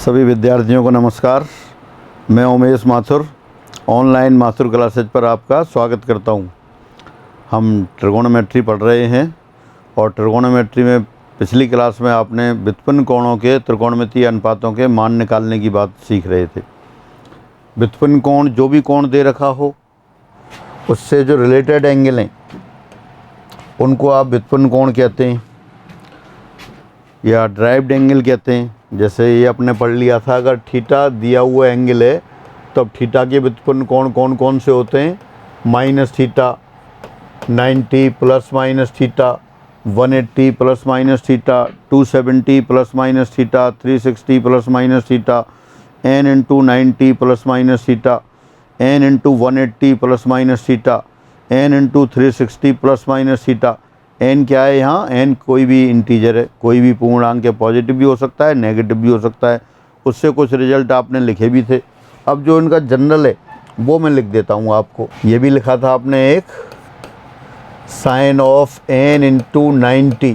सभी विद्यार्थियों को नमस्कार। मैं उमेश माथुर ऑनलाइन माथुर क्लासेज पर आपका स्वागत करता हूं। हम ट्रिगोनोमेट्री पढ़ रहे हैं और ट्रिगोनोमेट्री में पिछली क्लास में आपने व्युत्पन्न कोणों के त्रिकोणमितीय अनुपातों के मान निकालने की बात सीख रहे थे। व्युत्पन्न कोण जो भी कोण दे रखा हो उससे जो रिलेटेड एंगल हैं उनको आप व्युत्पन्न कोण कहते हैं या ड्राइव्ड एंगल कहते हैं। जैसे ये अपने पढ़ लिया था, अगर थीटा दिया हुआ एंगल है तो अब थीटा के व्युत्पन्न कोण कौन कौन से होते हैं? Minus theta, 90 plus minus theta, 180 plus minus theta, 270 plus minus theta, 360 plus minus theta, n into 90 plus minus theta, n into 180 plus minus theta, n into 360 plus minus theta. n क्या है यहाँ? n कोई भी integer है, कोई भी पूर्णांक है, पॉजिटिव भी हो सकता है, नेगेटिव भी हो सकता है। उससे कुछ रिजल्ट आपने लिखे भी थे। अब जो इनका जनरल है वो मैं लिख देता हूँ आपको। ये भी लिखा था आपने, एक sine of n into 90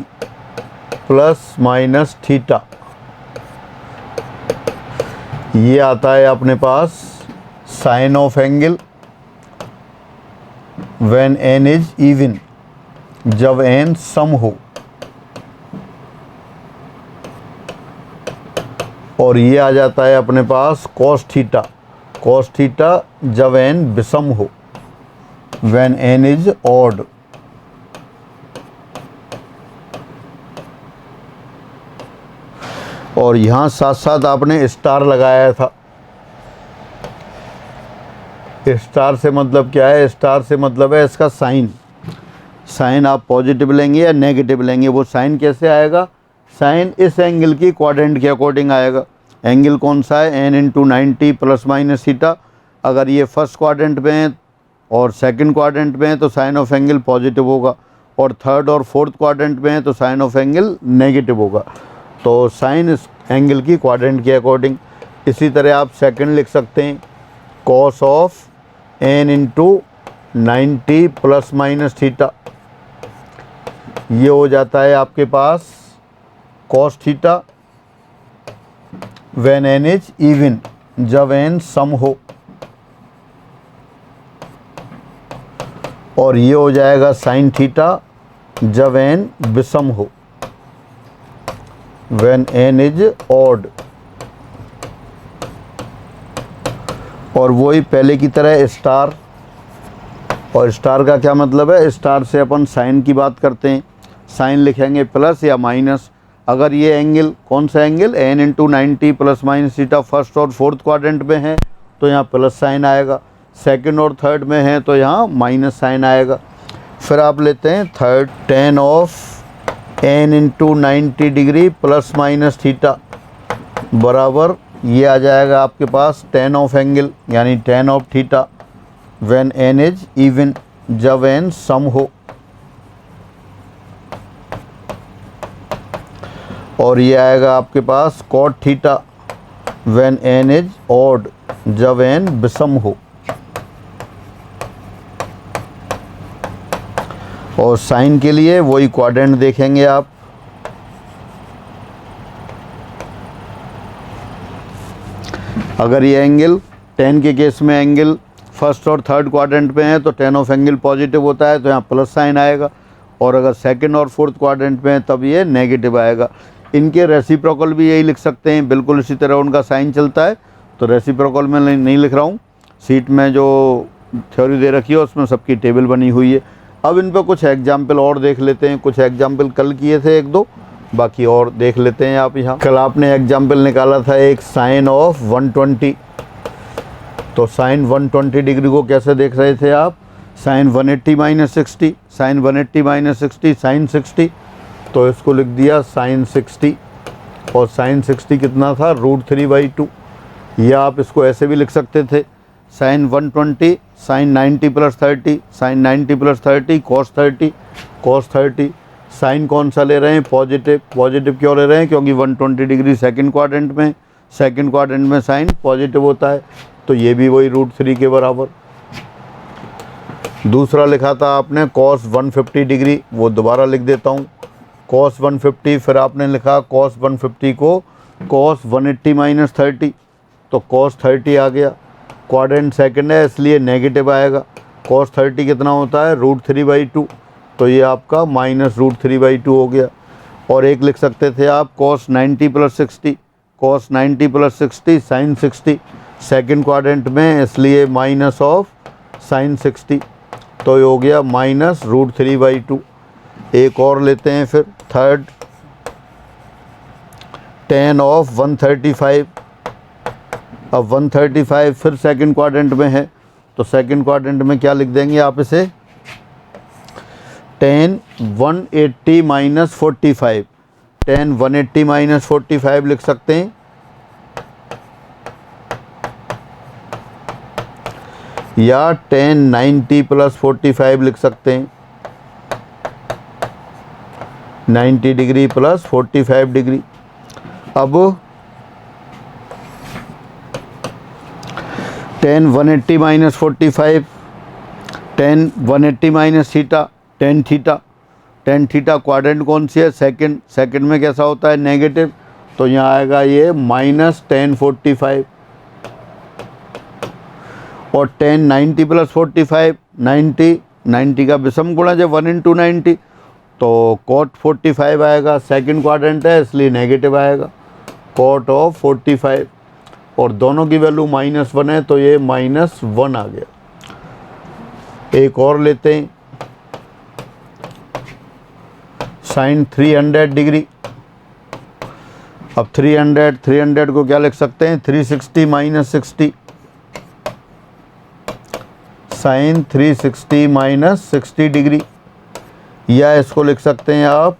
plus minus theta, ये आता है अपने पास sine of angle when n is even, जब n सम हो। और ये आ जाता है अपने पास कॉस थीटा, कॉस थीटा जब n विषम हो, व्हेन n इज ऑड। और यहाँ साथ साथ आपने स्टार लगाया था। स्टार से मतलब क्या है? स्टार से मतलब है इसका साइन। साइन आप पॉजिटिव लेंगे या नेगेटिव लेंगे, वो साइन कैसे आएगा? साइन इस एंगल की क्वाड्रेंट के अकॉर्डिंग आएगा। एंगल कौन सा है? n into 90 plus minus theta. अगर ये फर्स्ट क्वाड्रेंट में है और सेकंड क्वाड्रेंट में है तो साइन ऑफ एंगल पॉजिटिव होगा, और थर्ड और फोर्थ क्वाड्रेंट में है तो साइन ऑफ एंगल नेगेटिव होगा। तो साइन इस एंगल की क्वाड्रेंट के अकॉर्डिंग। इसी तरह आप सेकंड लिख सकते हैं, cos of n into 90 plus minus theta. ये हो जाता है आपके पास cos theta when n is even, जब n सम हो। और ये हो जाएगा साइन थीटा जब n विषम हो, व्हेन n इज ऑड। और वही पहले की तरह स्टार। और स्टार का क्या मतलब है? स्टार से अपन साइन की बात करते हैं। साइन लिखेंगे प्लस या माइनस। अगर ये एंगल कौन सा angle? n into 90 plus minus theta first और फोर्थ क्वाड्रेंट में है तो यहाँ प्लस साइन आएगा, सेकंड और थर्ड में है तो यहाँ माइनस साइन आएगा। फिर आप लेते हैं third, tan of n into 90 degree plus minus theta बराबर ये आ जाएगा आपके पास tan ऑफ एंगल, यानी tan of theta when n is even, जब n सम हो। और ये आएगा आपके पास cot theta when n is odd, जब n विषम हो। और साइन के लिए वही क्वाड्रेंट देखेंगे आप। अगर ये एंगल tan के केस में एंगल फर्स्ट और थर्ड क्वाड्रेंट में है तो tan ऑफ एंगल पॉजिटिव होता है तो यहाँ प्लस साइन आएगा, और अगर सेकंड और फोर्थ क्वाड्रेंट में है तब ये नेगेटिव आएगा। इनके रेसिप्रोकल भी यही लिख सकते हैं, बिल्कुल इसी तरह उनका साइन चलता है। तो रेसिप्रोकल में नहीं लिख रहा हूँ, सीट में जो थ्योरी दे रखी है उसमें सबकी टेबल बनी हुई है। अब इन पर कुछ एग्जाम्पल और देख लेते हैं। कुछ एग्जाम्पल कल किए थे एक दो, बाकी और देख लेते हैं आप यहाँ। कल आपने एग्जाम्पल निकाला था एक साइन ऑफ 120। तो साइन 120 डिग्री को कैसे देख रहे थे आप? Sine 180 minus 60, sine 180 minus 60 sine 60, तो इसको लिख दिया साइन 60। और साइन 60 कितना था? √3/2। या आप इसको ऐसे भी लिख सकते थे, sine 120 sine 90 plus 30, sine 90 plus 30 cos 30, cos 30। Sine कौन सा ले रहे हैं? पॉजिटिव। पॉजिटिव क्यों ले रहे हैं? क्योंकि 120 डिग्री सेकंड क्वाड्रेंट में, सेकंड क्वाड्रेंट में साइन पॉजिटिव होता है, तो ये भी वही √3 के बराबर। दूसरा लिखा था आपने कॉस 150 डिग्री, वो दोबारा लिख देता हूँ, कॉस 150। फिर आपने लिखा कॉस 150 को कॉस 180 माइनस 30, तो कॉस 30 आ गया। क्वाड्रेंट सेकंड है इसलिए नेगेटिव आएगा। कॉस 30 कितना होता है, √3/2, तो ये आपका -√3/2 हो गया। और एक लिख सकते थे आप cos 90 + 60, cos 90 + 60 sin 60, second quadrant में, इसलिए माइनस ऑफ sin 60, तो ये हो गया -√3/2। एक और लेते हैं फिर थर्ड, tan ऑफ 135। अब 135 फिर सेकंड क्वाड्रेंट में है, तो सेकंड क्वाड्रेंट में क्या लिख देंगे आप इसे, tan 180 - 45, tan 180 - 45 लिख सकते हैं, या tan 90 + 45 लिख सकते हैं, 90 डिग्री + 45 डिग्री। अब tan 180 - 45, tan 180 - theta, tan theta, tan theta quadrant कौन सी है, सेकंड, सेकंड में कैसा होता है, नेगेटिव, तो यहाँ आएगा ये -tan 45। और tan 90 + 45, 90 का विषम गुणज है 1 × 90, तो cot 45 आएगा। सेकंड क्वाड्रेंट है इसलिए नेगेटिव आएगा, cot ऑफ 45, और दोनों की वैल्यू -1 है तो ये -1 आ गया। एक और लेते हैं, sin 300 डिग्री। अब 300 को क्या लिख सकते हैं, 360 - 60, sin 360 - 60 डिग्री, या इसको लिख सकते हैं आप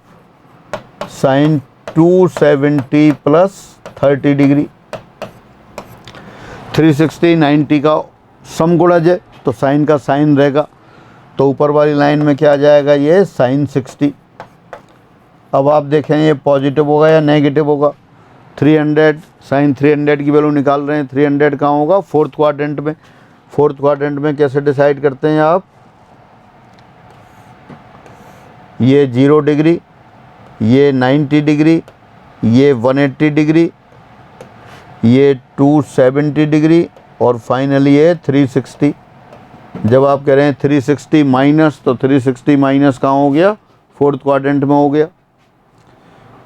sin 270 + 30 डिग्री। 360 90 का समगुणज है तो साइन का साइन रहेगा, तो ऊपर वाली लाइन में क्या आ जाएगा, ये sin 60। अब आप देखें ये पॉजिटिव होगा या नेगेटिव होगा। 300 sin 300 की वैल्यू निकाल रहे हैं, 300 कहाँ होगा, फोर्थ क्वाड्रेंट में। फोर्थ क्वाड्रेंट में कैसे डिसाइड करते हैं आप, ये 0 डिग्री, ये 90 डिग्री, ये 180 डिग्री, ये 270 डिग्री, और फाइनली ये 360। जब आप कह रहे हैं 360 माइनस, तो 360 माइनस कहाँ हो गया, फोर्थ क्वाड्रेंट में हो गया।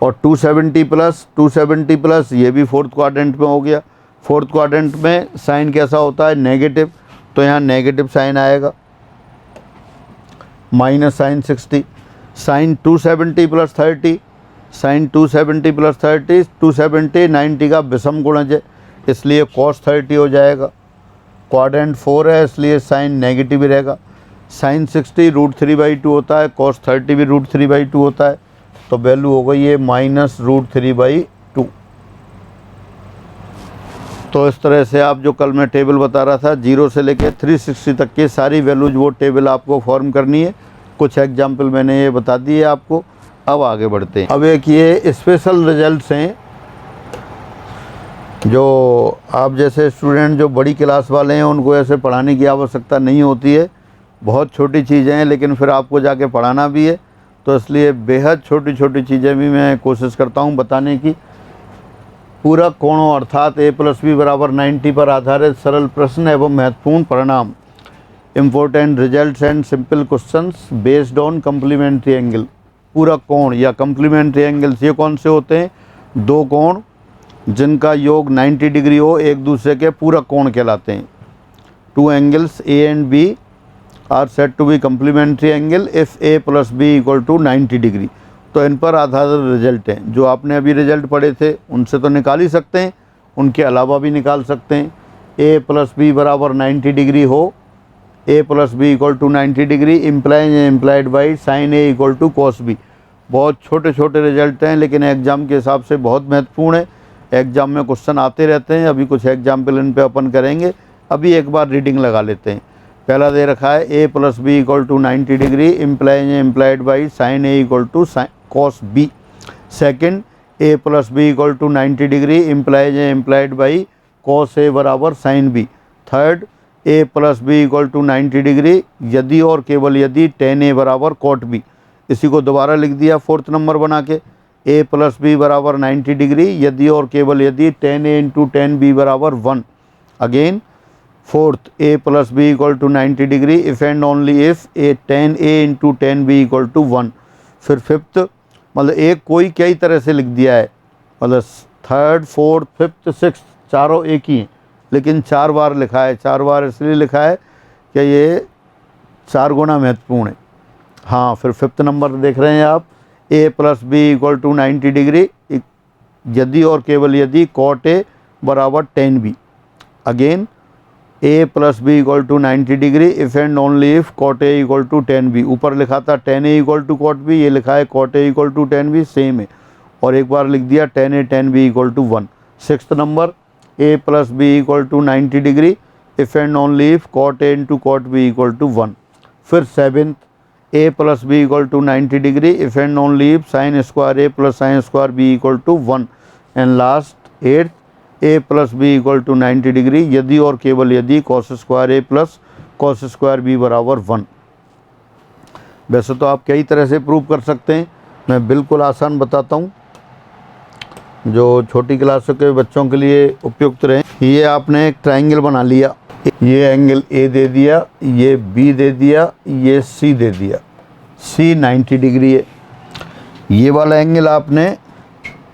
और 270 प्लस ये भी फोर्थ क्वाड्रेंट में हो गया। फोर्थ क्वाड्रेंट में साइन कैसा होता है, नेगेटिव, तो यहाँ नेगेटिव साइन आएगा, -sin 60। साइन 270 + 30, साइन 270 + 30, 270 90 का विषम गुणज है इसलिए cos 30 हो जाएगा। क्वाड्रेंट 4 है इसलिए साइन नेगेटिव ही रहेगा। sin 60 √3/2 होता है, cos 30 भी √3/2 होता है, तो वैल्यू हो गई ये -√3/2। तो इस तरह से आप जो कल मैं टेबल बता रहा था 0 से लेकर 360 तक की सारी वैल्यूज वो टेबल आपको फॉर्म करनी है। कुछ एग्जाम्पल मैंने ये बता दिए आपको। अब आगे बढ़ते हैं। अब एक ये स्पेशल रिजल्ट्स हैं जो आप जैसे स्टूडेंट जो बड़ी क्लास वाले हैं उनको ऐसे पढ़ाने की आवश्यकता नहीं होती है, बहुत छोटी चीज़ें हैं, लेकिन फिर आपको जाके पढ़ाना भी है, तो इसलिए बेहद छोटी छोटी चीज़ें भी मैं कोशिश करता हूं बताने की। पूरक कोणों अर्थात a + b = 90 पर आधारित सरल प्रश्न एवं महत्वपूर्ण परिणाम, important results and simple questions based on complementary angle. पूरक कोण या कम्प्लीमेंट्री एंगल्स ये कौन से होते हैं, दो कोण जिनका योग 90 डिग्री हो एक दूसरे के पूरक कोण कहलाते हैं। Two angles a and b are said to be complementary angle if a + b = 90 degree. तो इन पर आधारित रिजल्ट हैं। जो आपने अभी रिजल्ट पढ़े थे उनसे तो निकाल ही सकते हैं, उनके अलावा भी निकाल सकते हैं। a + b = 90 डिग्री हो, a + b = 90 degree implied by sin a = cos b। बहुत छोटे छोटे रिजल्ट हैं लेकिन एग्ज़ाम के हिसाब से बहुत महत्वपूर्ण है। एग्ज़ाम में क्वेश्चन आते रहते हैं। अभी कुछ एग्जाम्पल इन पे अपन करेंगे। अभी एक बार रीडिंग लगा लेते हैं। पहला दे रखा है a + b = 90 degree implied by sin a = cos b। Second, a + b = 90 degree implied by cos a = sin b। Third, a + b = 90 degree यदि और केवल यदि tan a = cot b। इसी को दोबारा लिख दिया फोर्थ नंबर बना के। ए प्लस बी बराबर 90 डिग्री यदि और केवल यदि tan A into tan B बराबर 1। Again fourth, a plus B equal to 90 degree if and only if tan A into tan B equal to 1। फिर फिफ्थ, मतलब एक कोई कई तरह से लिख दिया है, मतलब थर्ड, फोर्थ, फिफ्थ, सिक्स्थ चारों एक ही हैं, लेकिन 4 बार लिखा है। 4 बार इसलिए लिखा है कि ये 4 गुना महत्वपूर्ण है। हाँ, फिर फिफ्थ नंबर देख रहे हैं आप, A plus B equal to 90 degree यदि और केवल यदि कॉट ए बराबर tan B. Again A plus B equal to 90 degree if and only if cot A equal to tan B. ऊपर लिखा था tan A equal to cot B, ये लिखा है cot A equal to tan B, same है। और एक बार लिख दिया tan A tan B equal to 1। Sixth number, a plus B equal to 90 degree if and only if cot a into cot b equal to 1। फिर seventh, a plus B equal to 90 degree if and only if sine square A plus sine square b equal to 1। And last eighth, a plus B equal to 90 degree यदि और केवल यदि cos square ए plus cos square B बराबर 1। वैसे तो आप कई तरह से प्रूव कर सकते हैं, मैं बिल्कुल आसान बताता हूँ जो छोटी क्लासों के बच्चों के लिए उपयुक्त रहे। ये आपने एक ट्रायंगल बना लिया, ये एंगल ए दे दिया, ये बी दे दिया, ये सी दे दिया। सी 90 डिग्री है। ये वाला एंगल आपने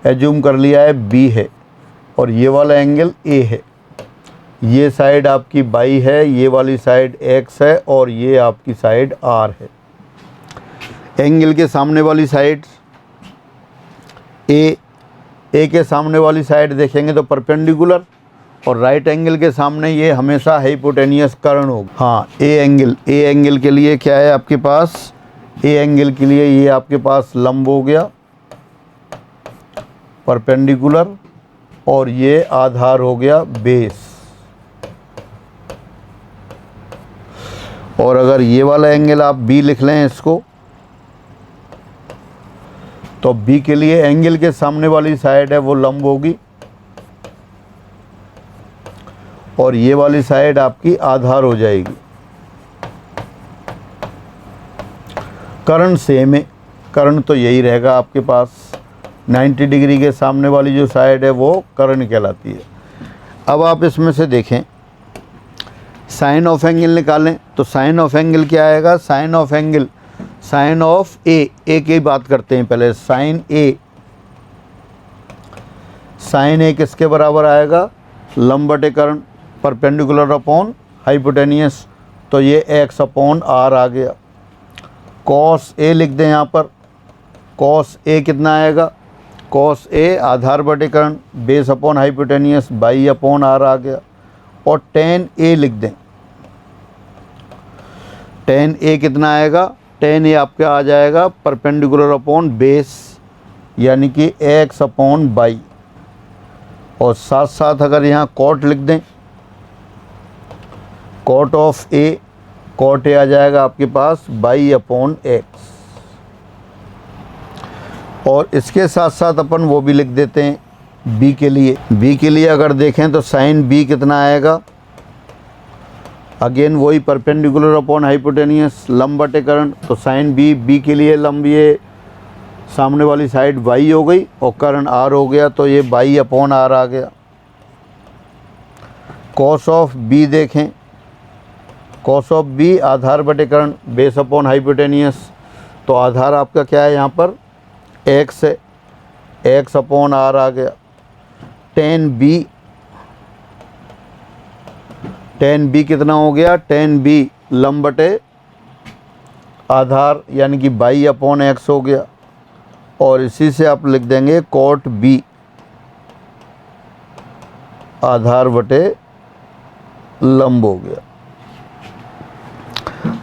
एज्यूम कर लिया है बी है, और ये वाला एंगल ए है। ये साइड आपकी बाई है, ये वाली साइड एक्स है, और ये आपकी साइड आर है। एंगल के सामने वाली साइड ए के सामने वाली साइड देखेंगे तो परपेंडिकुलर, और राइट एंगल के सामने ये हमेशा हाइपोटेनियस कर्ण होगा। हाँ, ए एंगल के लिए क्या है आपके पास, ए एंगल के लिए ये आपके पास लंब हो गया परपेंडिकुलर, और ये आधार हो गया बेस। और अगर ये वाला एंगल आप बी लिख लें इसको, तो बी के लिए एंगल के सामने वाली साइड है वो लंब होगी, और ये वाली साइड आपकी आधार हो जाएगी। कर्ण सेम है, कर्ण तो यही रहेगा आपके पास। 90 डिग्री के सामने वाली जो साइड है वो कर्ण कहलाती है। अब आप इसमें से देखें, साइन ऑफ एंगल निकालें तो साइन ऑफ एंगल क्या आएगा, sine of angle sine of A की बात करते हैं पहले। साइन ए किसके बराबर आएगा, लंब बटे कर्ण परपेंडिकुलर अपॉन हाइपोटेनियस, तो ये एक्स अपॉन आर आ गया। कॉस ए लिख दें यहाँ पर, कॉस ए कितना आएगा, कॉस ए आधार बटे कर्ण base upon hypotenuse y upon r आ गया। और टेन ए लिख दें, टेन ए कितना आएगा, टेन ए आपका आ जाएगा परपेंडिकुलर अपॉन बेस यानी कि एक्स अपॉन बाई। और साथ साथ अगर यहाँ कॉट लिख दें, cot of A, cot A आ जाएगा आपके पास बाई अपॉन एक्स। और इसके साथ साथ अपन वो भी लिख देते हैं बी के लिए। बी के लिए अगर देखें तो साइन बी कितना आएगा, अगेन वही परपेंडिकुलर अपॉन हाइपोटेनियस लंब बटे कर्ण, तो साइन बी के लिए लंब ये सामने वाली साइड बाई हो गई और कर्ण आर हो गया, तो ये बाई अपॉन आर आ गया। कॉस ऑफ बी देखें, कॉस ऑफ बी आधार बटे कर्ण बेस अपॉन हाइपोटेनियस, तो आधार आपका क्या है यहाँ पर एक्स है, एक्स अपॉन आर आ गया। टेन बी कितना हो गया, टेन बी लंब बटे आधार यानी कि बाई अपॉन एक्स हो गया। और इसी से आप लिख देंगे कॉट बी आधार बटे लंब हो गया।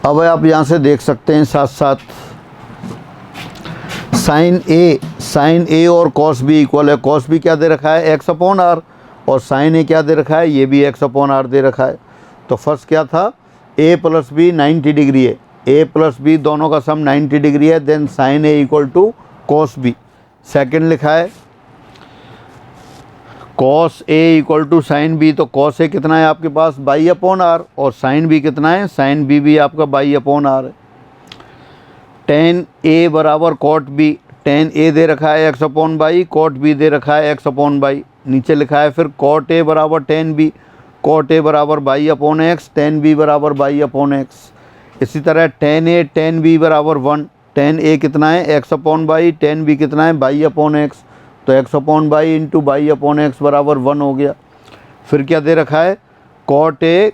अब आप यहाँ से देख सकते हैं साथ साथ साइन ए और कॉस बी इक्वल है। कॉस बी क्या दे रखा है, एक्स अपॉन आर, और साइन ए क्या दे रखा है, ये भी एक्स अपॉन आर दे रखा है। तो फर्स्ट क्या था, ए प्लस बी 90 डिग्री है, ए प्लस बी दोनों का सम 90 डिग्री है, then sine A equal to cos B. Second लिखा है cos A equal to sine B, तो कॉस ए कितना है आपके पास बाई अपॉन आर, और साइन बी कितना है, साइन बी भी आपका बाई अपॉन आर है। टेन ए बराबर कॉट बी, टेन ए दे रखा है x upon y, cot B दे रखा है एक्स अपॉन बाई, नीचे लिखा है फिर कॉट ए बराबर टेन बी, कॉट ए बराबर y upon x, tan B बराबर बाई अपॉन एक्स। इसी तरह टेन ए टेन बी बराबर 1, टेन ए कितना है x upon y, tan b कितना है बाई अपॉन एक्स, तो x upon y into y upon x बराबर 1 हो गया। फिर क्या दे रखा है कॉट ए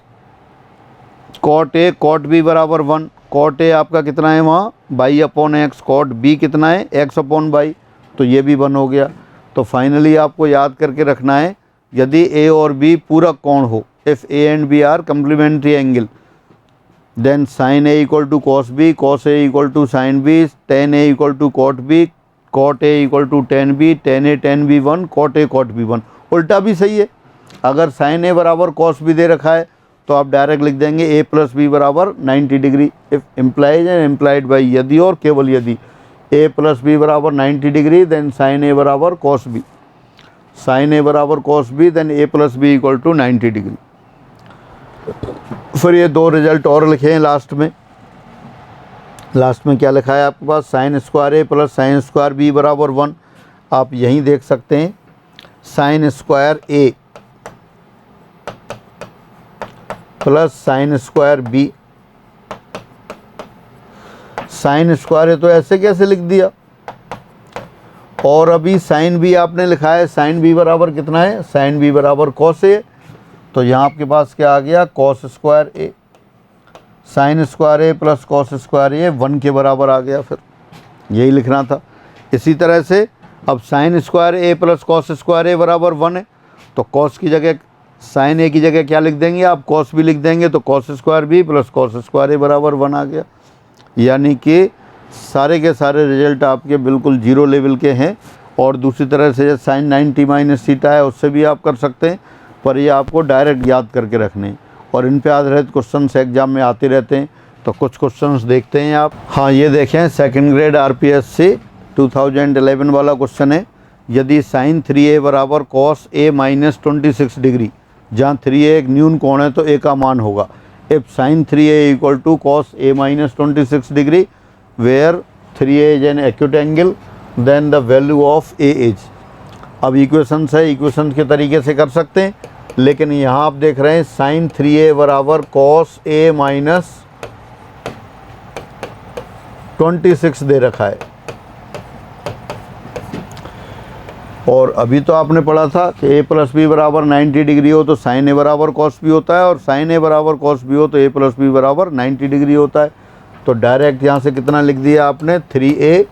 कॉट बी बराबर 1, कॉट ए आपका कितना है वहाँ y upon x, cot b कितना है एक्स अपॉन बाई, तो ये भी 1 हो गया। तो फाइनली आपको याद करके रखना है यदि ए और बी पूरक कोण हो, if a and b are complementary angle, then sine A equal to cos B, cos A equal to sine b, tan a equal to cot b, cot A equal to tan B, tan A tan b 1, cot a cot b 1। उल्टा भी सही है, अगर sign ए बराबर cos B दे रखा है तो आप डायरेक्ट लिख देंगे ए प्लस बी बराबर 90 degree, if implies and implied by यदि और केवल यदि ए प्लस बी बराबर 90 डिग्री देन साइन ए बराबर कॉस बी, साइन ए बराबर cos b then A plus B equal to 90 degree. फिर ये 2 रिजल्ट और लिखे हैं लास्ट में क्या लिखा है आपके पास, साइन स्क्वायर ए प्लस साइन स्क्वायर बी बराबर 1। आप यहीं देख सकते हैं साइन स्क्वायर ए plus sine square B, sine square है तो ऐसे कैसे लिख दिया, और अभी साइन बी आपने लिखा है, साइन बी बराबर कितना है, साइन बी बराबर कॉस ए, तो यहाँ आपके पास क्या आ गया cos square A, sine square A plus cos square A 1 के बराबर आ गया, फिर यही लिखना था। इसी तरह से अब sign square A plus cos square A बराबर 1 है, तो कॉस की जगह साइन ए की जगह क्या लिख देंगे आप, कॉस बी लिख देंगे, तो cos square B plus cos square A बराबर 1 आ गया। यानी कि सारे के सारे रिजल्ट आपके बिल्कुल 0 लेवल के हैं। और दूसरी तरह से साइन 90 माइनस थीटा है उससे भी आप कर सकते हैं, पर ये आपको डायरेक्ट याद करके रखने हैं और इन पे आधारित क्वेश्चंस एग्जाम में आते रहते हैं। तो कुछ क्वेश्चंस देखते हैं आप। हाँ, ये देखें सेकंड ग्रेड आरपीएस से 2011 वाला क्वेश्चन है। यदि साइन 3a बराबर कॉस ए माइनस 26 डिग्री, जहाँ 3a एक न्यून कोण है तो a का मान होगा। If sine 3a equal to cos A minus 26 degree where 3a is an acute angle then the value of a is. अब इक्वेशंस है, इक्वेशंस के तरीके से कर सकते हैं, लेकिन यहाँ आप देख रहे हैं साइन 3a बराबर कॉस ए माइनस 26 दे रखा है। और अभी तो आपने पढ़ा था कि ए प्लस बी बराबर 90 डिग्री हो तो साइन ए बराबर कॉस बी होता है, और साइन ए बराबर कॉस बी हो तो ए प्लस बी बराबर 90 डिग्री होता है। तो डायरेक्ट यहाँ से कितना लिख दिया आपने, 3a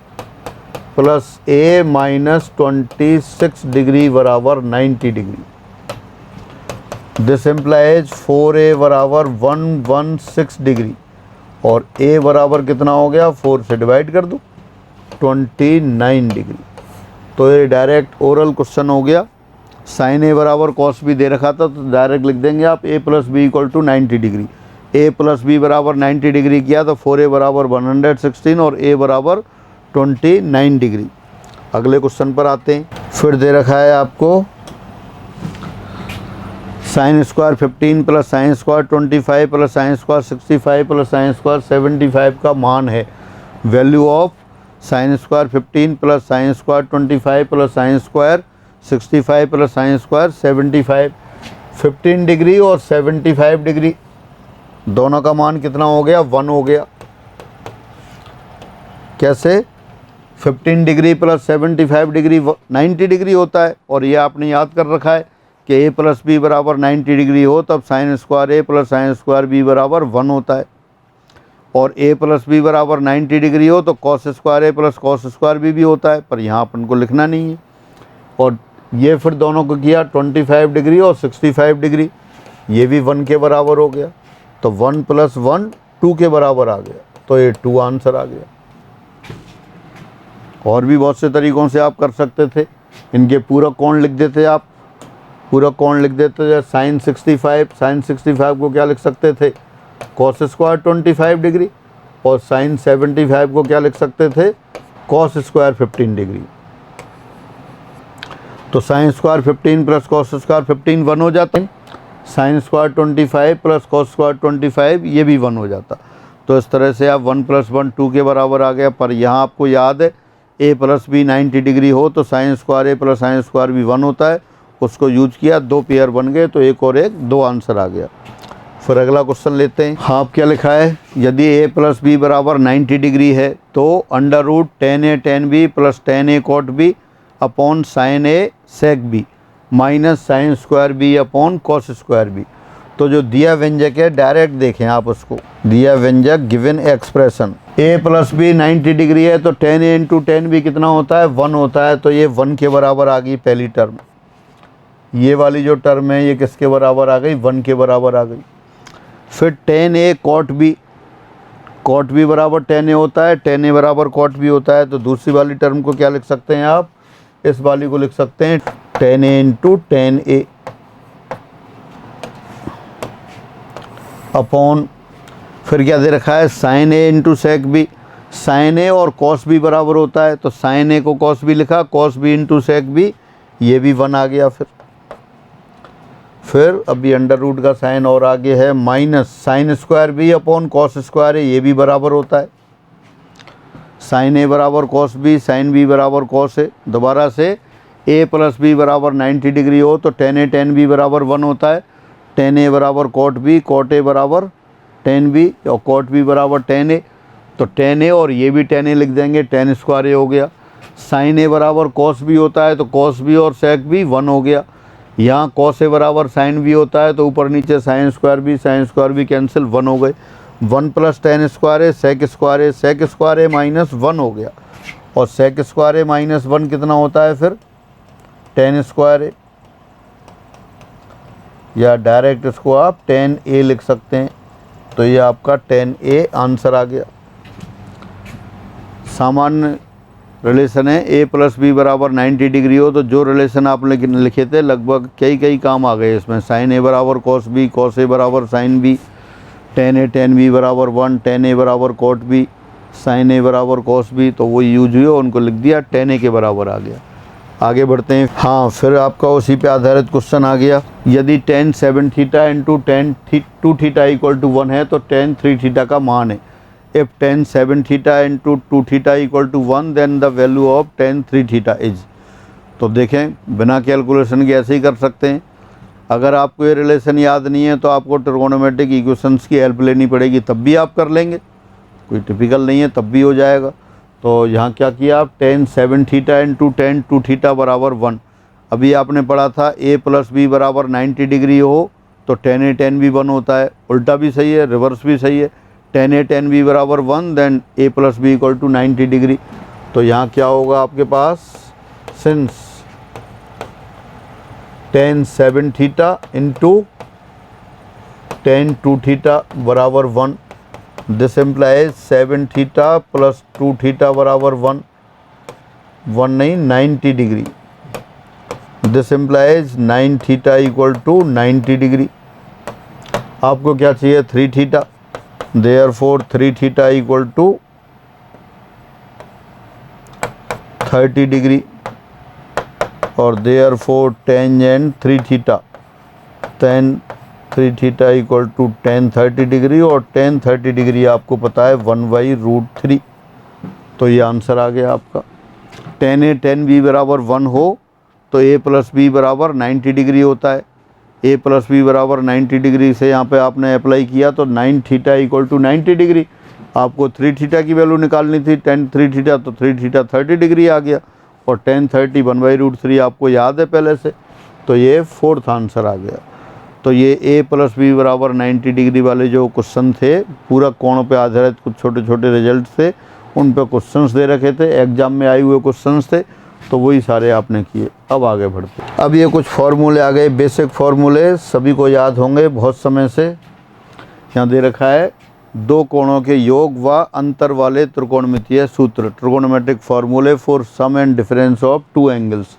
प्लस ए माइनस 26 डिग्री बराबर 90 डिग्री। दिस इम्प्लाइज 4a बराबर 116 डिग्री, और a बराबर कितना हो गया, 4 से डिवाइड कर दो 29 डिग्री। तो ये डायरेक्ट ओरल क्वेश्चन हो गया। साइन ए बराबर कॉस बी दे रखा था तो डायरेक्ट लिख देंगे आप a plus B equal to 90 degree. a plus b बराबर 90 डिग्री किया तो 4a बराबर 116 और a बराबर 29 डिग्री। अगले क्वेश्चन पर आते हैं। फिर दे रखा है आपको sine square 15 plus sine square 25 plus sine square 65 plus sine square 75 का मान है। Value of sine square 15 plus sine square 25 plus sine square 65 plus sine square 75। 15 degree और 75 डिग्री दोनों का मान कितना हो गया, 1 हो गया। कैसे, 15 डिग्री प्लस 75 डिग्री 90 डिग्री होता है, और ये आपने याद कर रखा है कि a प्लस बी बराबर 90 डिग्री हो तब साइन स्क्वायर ए प्लस साइन स्क्वायर बी बराबर 1 होता है, और a प्लस बी बराबर 90 डिग्री हो तो कॉस स्क्वायर ए प्लस कॉस स्क्वायर बी भी होता है, पर यहाँ अपन को लिखना नहीं है। और ये फिर दोनों को किया 25 डिग्री और 65 डिग्री, ये भी 1 के बराबर हो गया, तो 1 प्लस 1 2 के बराबर आ गया, तो ये 2 आंसर आ गया। और भी बहुत से तरीक़ों से आप कर सकते थे, इनके पूरक कोण लिख देते आप, पूरक कोण लिख देते थे। साइन 65 को क्या लिख सकते थे, कॉस स्क्वायर 25 डिग्री, और साइन 75 को क्या लिख सकते थे, कॉस स्क्वायर 15 डिग्री। तो sine square 15 plus cos square 15 1 हो जाते हैं, sine square 25 plus cos square 25 ये भी 1 हो जाता। तो इस तरह से आप 1 प्लस 1 2 के बराबर आ गया। पर यहाँ आपको याद है ए प्लस बी 90 डिग्री हो तो साइन स्क्वायर ए प्लस साइन स्क्वायर बी 1 होता है। उसको यूज किया, 2 पेयर बन गए, तो एक और एक 2 आंसर आ गया। फिर अगला क्वेश्चन लेते हैं। हाँ, क्या लिखा है, यदि ए प्लस बी बराबर 90 डिग्री है तो under root tan A tan B plus tan A cot B upon sine A sec B minus sine square B upon cos square B. तो जो दिया व्यंजक है डायरेक्ट देखें आप उसको, दिया व्यंजक given expression a plus B 90 degree है तो टेन ए इंटू टेन बी कितना होता है, 1 होता है। तो ये 1 के बराबर आ गई पहली टर्म। ये वाली जो टर्म है ये किसके बराबर आ गई, 1 के बराबर आ गई। फिर टेन ए कॉट बी बराबर टेन ए होता है, टेन ए बराबर कॉट बी होता है। तो दूसरी वाली टर्म को क्या लिख सकते हैं आप, इस वाली को लिख सकते हैं टेन ए इंटू टेन ए अपॉन, फिर क्या दे रखा है, sine A into sec B. Sine A और कॉस बी बराबर होता है, तो साइन ए को कॉस बी लिखा, cos b into sec b, ये भी 1 आ गया। फिर अभी अंडर रूट का साइन और आगे है, minus sine square B upon cos square A, ये भी बराबर होता है। साइन ए बराबर कॉस बी, साइन बी बराबर कॉस ए। दोबारा से ए प्लस बी बराबर 90 डिग्री हो तो टेन ए टेन बी बराबर 1 होता है। टेन ए बराबर कॉट बी, कॉट ए बराबर टेन बी और कॉट बी बराबर टेन ए। तो टेन ए और ये भी टेन ए लिख देंगे, टेन स्क्वायर ए हो गया। साइन ए बराबर कॉस बी होता है तो कॉस बी और सेक बी 1 हो गया। यहाँ कॉस ए बराबर साइन बी होता है तो ऊपर नीचे साइन स्क्वायर बी कैंसिल, 1 हो गए। 1 प्लस टेन स्क्वायर ए सेक स्क्वायर ए माइनस 1 हो गया। और सेक स्क्वायर ए माइनस 1 कितना होता है फिर, टेन स्क्वायर ए, या डायरेक्ट इसको आप टेन ए लिख सकते हैं। तो ये आपका टेन ए आंसर आ गया। सामान्य रिलेशन है ए प्लस बी बराबर 90 डिग्री हो तो जो रिलेशन आपने लिखे थे लगभग कई काम आ गए इसमें। साइन ए बराबर कॉस ए बराबर साइन बी, टेन ए टेन बी बराबर 1, टेन ए बराबर कॉट बी, साइन ए बराबर कॉस बी, तो वो यूज हुए, उनको लिख दिया, टेन ए के बराबर आ गया। आगे बढ़ते हैं। हाँ, फिर आपका उसी पे आधारित क्वेश्चन आ गया, यदि tan seven theta into tan two theta equal to 1 है तो टेन 3 थीटा का मान है। If tan seven theta into 2 theta equal to 1 then the value of tan 3 theta is. तो देखें, बिना कैलकुलेशन के ऐसे ही कर सकते हैं। अगर आपको ये रिलेशन याद नहीं है तो आपको ट्रिगोनोमेट्रिक इक्वेशंस की हेल्प लेनी पड़ेगी, तब भी आप कर लेंगे, कोई टिपिकल नहीं है, तब भी हो जाएगा। तो यहाँ क्या किया आप, ten seven theta into tan 2 theta बराबर 1। अभी आपने पढ़ा था ए प्लस बी बराबर 90 डिग्री हो तो टेन ए टेन बी 1 होता है। उल्टा भी सही है, रिवर्स भी सही है। टेन ए टेन बी बराबर 1 then A plus B equal to 90 degree. तो यहाँ क्या होगा आपके पास, since tan seven theta into tan 2 theta बराबर 1, this implies 7 theta plus 2 theta बराबर 1 नहीं 90 degree. This implies 9 theta equal to 90 degree. आपको क्या चाहिए, 3 theta, therefore 3 theta equal to 30 degree और therefore tangent 3 theta, tan 3 theta equal to ten 30 degree और ten 30 degree आपको पता है 1/√3। तो ये आंसर आ गया आपका। टेन ए टेन बी बराबर 1 हो तो ए प्लस बी बराबर 90 डिग्री होता है। ए प्लस बी बराबर 90 डिग्री से यहाँ पे आपने अप्लाई किया तो 9 थीटा इक्वल टू 90 डिग्री। आपको 3 थीटा की वैल्यू निकालनी थी, टेन 3 थीटा, तो 3 थीटा 30 डिग्री आ गया और टेन 30 1/√3 आपको याद है पहले से, तो ये 4th आंसर आ गया। तो ये ए प्लस बी बराबर 90 डिग्री वाले जो क्वेश्चन थे, पूरा कोणों पे आधारित कुछ छोटे छोटे रिजल्ट थे, उन पे क्वेश्चंस दे रखे थे, एग्जाम में आए हुए क्वेश्चंस थे, तो वही सारे आपने किए। अब आगे बढ़ते, अब ये कुछ फार्मूले आ गए, बेसिक फार्मूले, सभी को याद होंगे बहुत समय से। यहाँ दे रखा है 2 कोणों के योग व अंतर वाले त्रिकोणमितीय सूत्र, ट्रिगोनोमेट्रिक फार्मूले for sum and difference of 2 angles.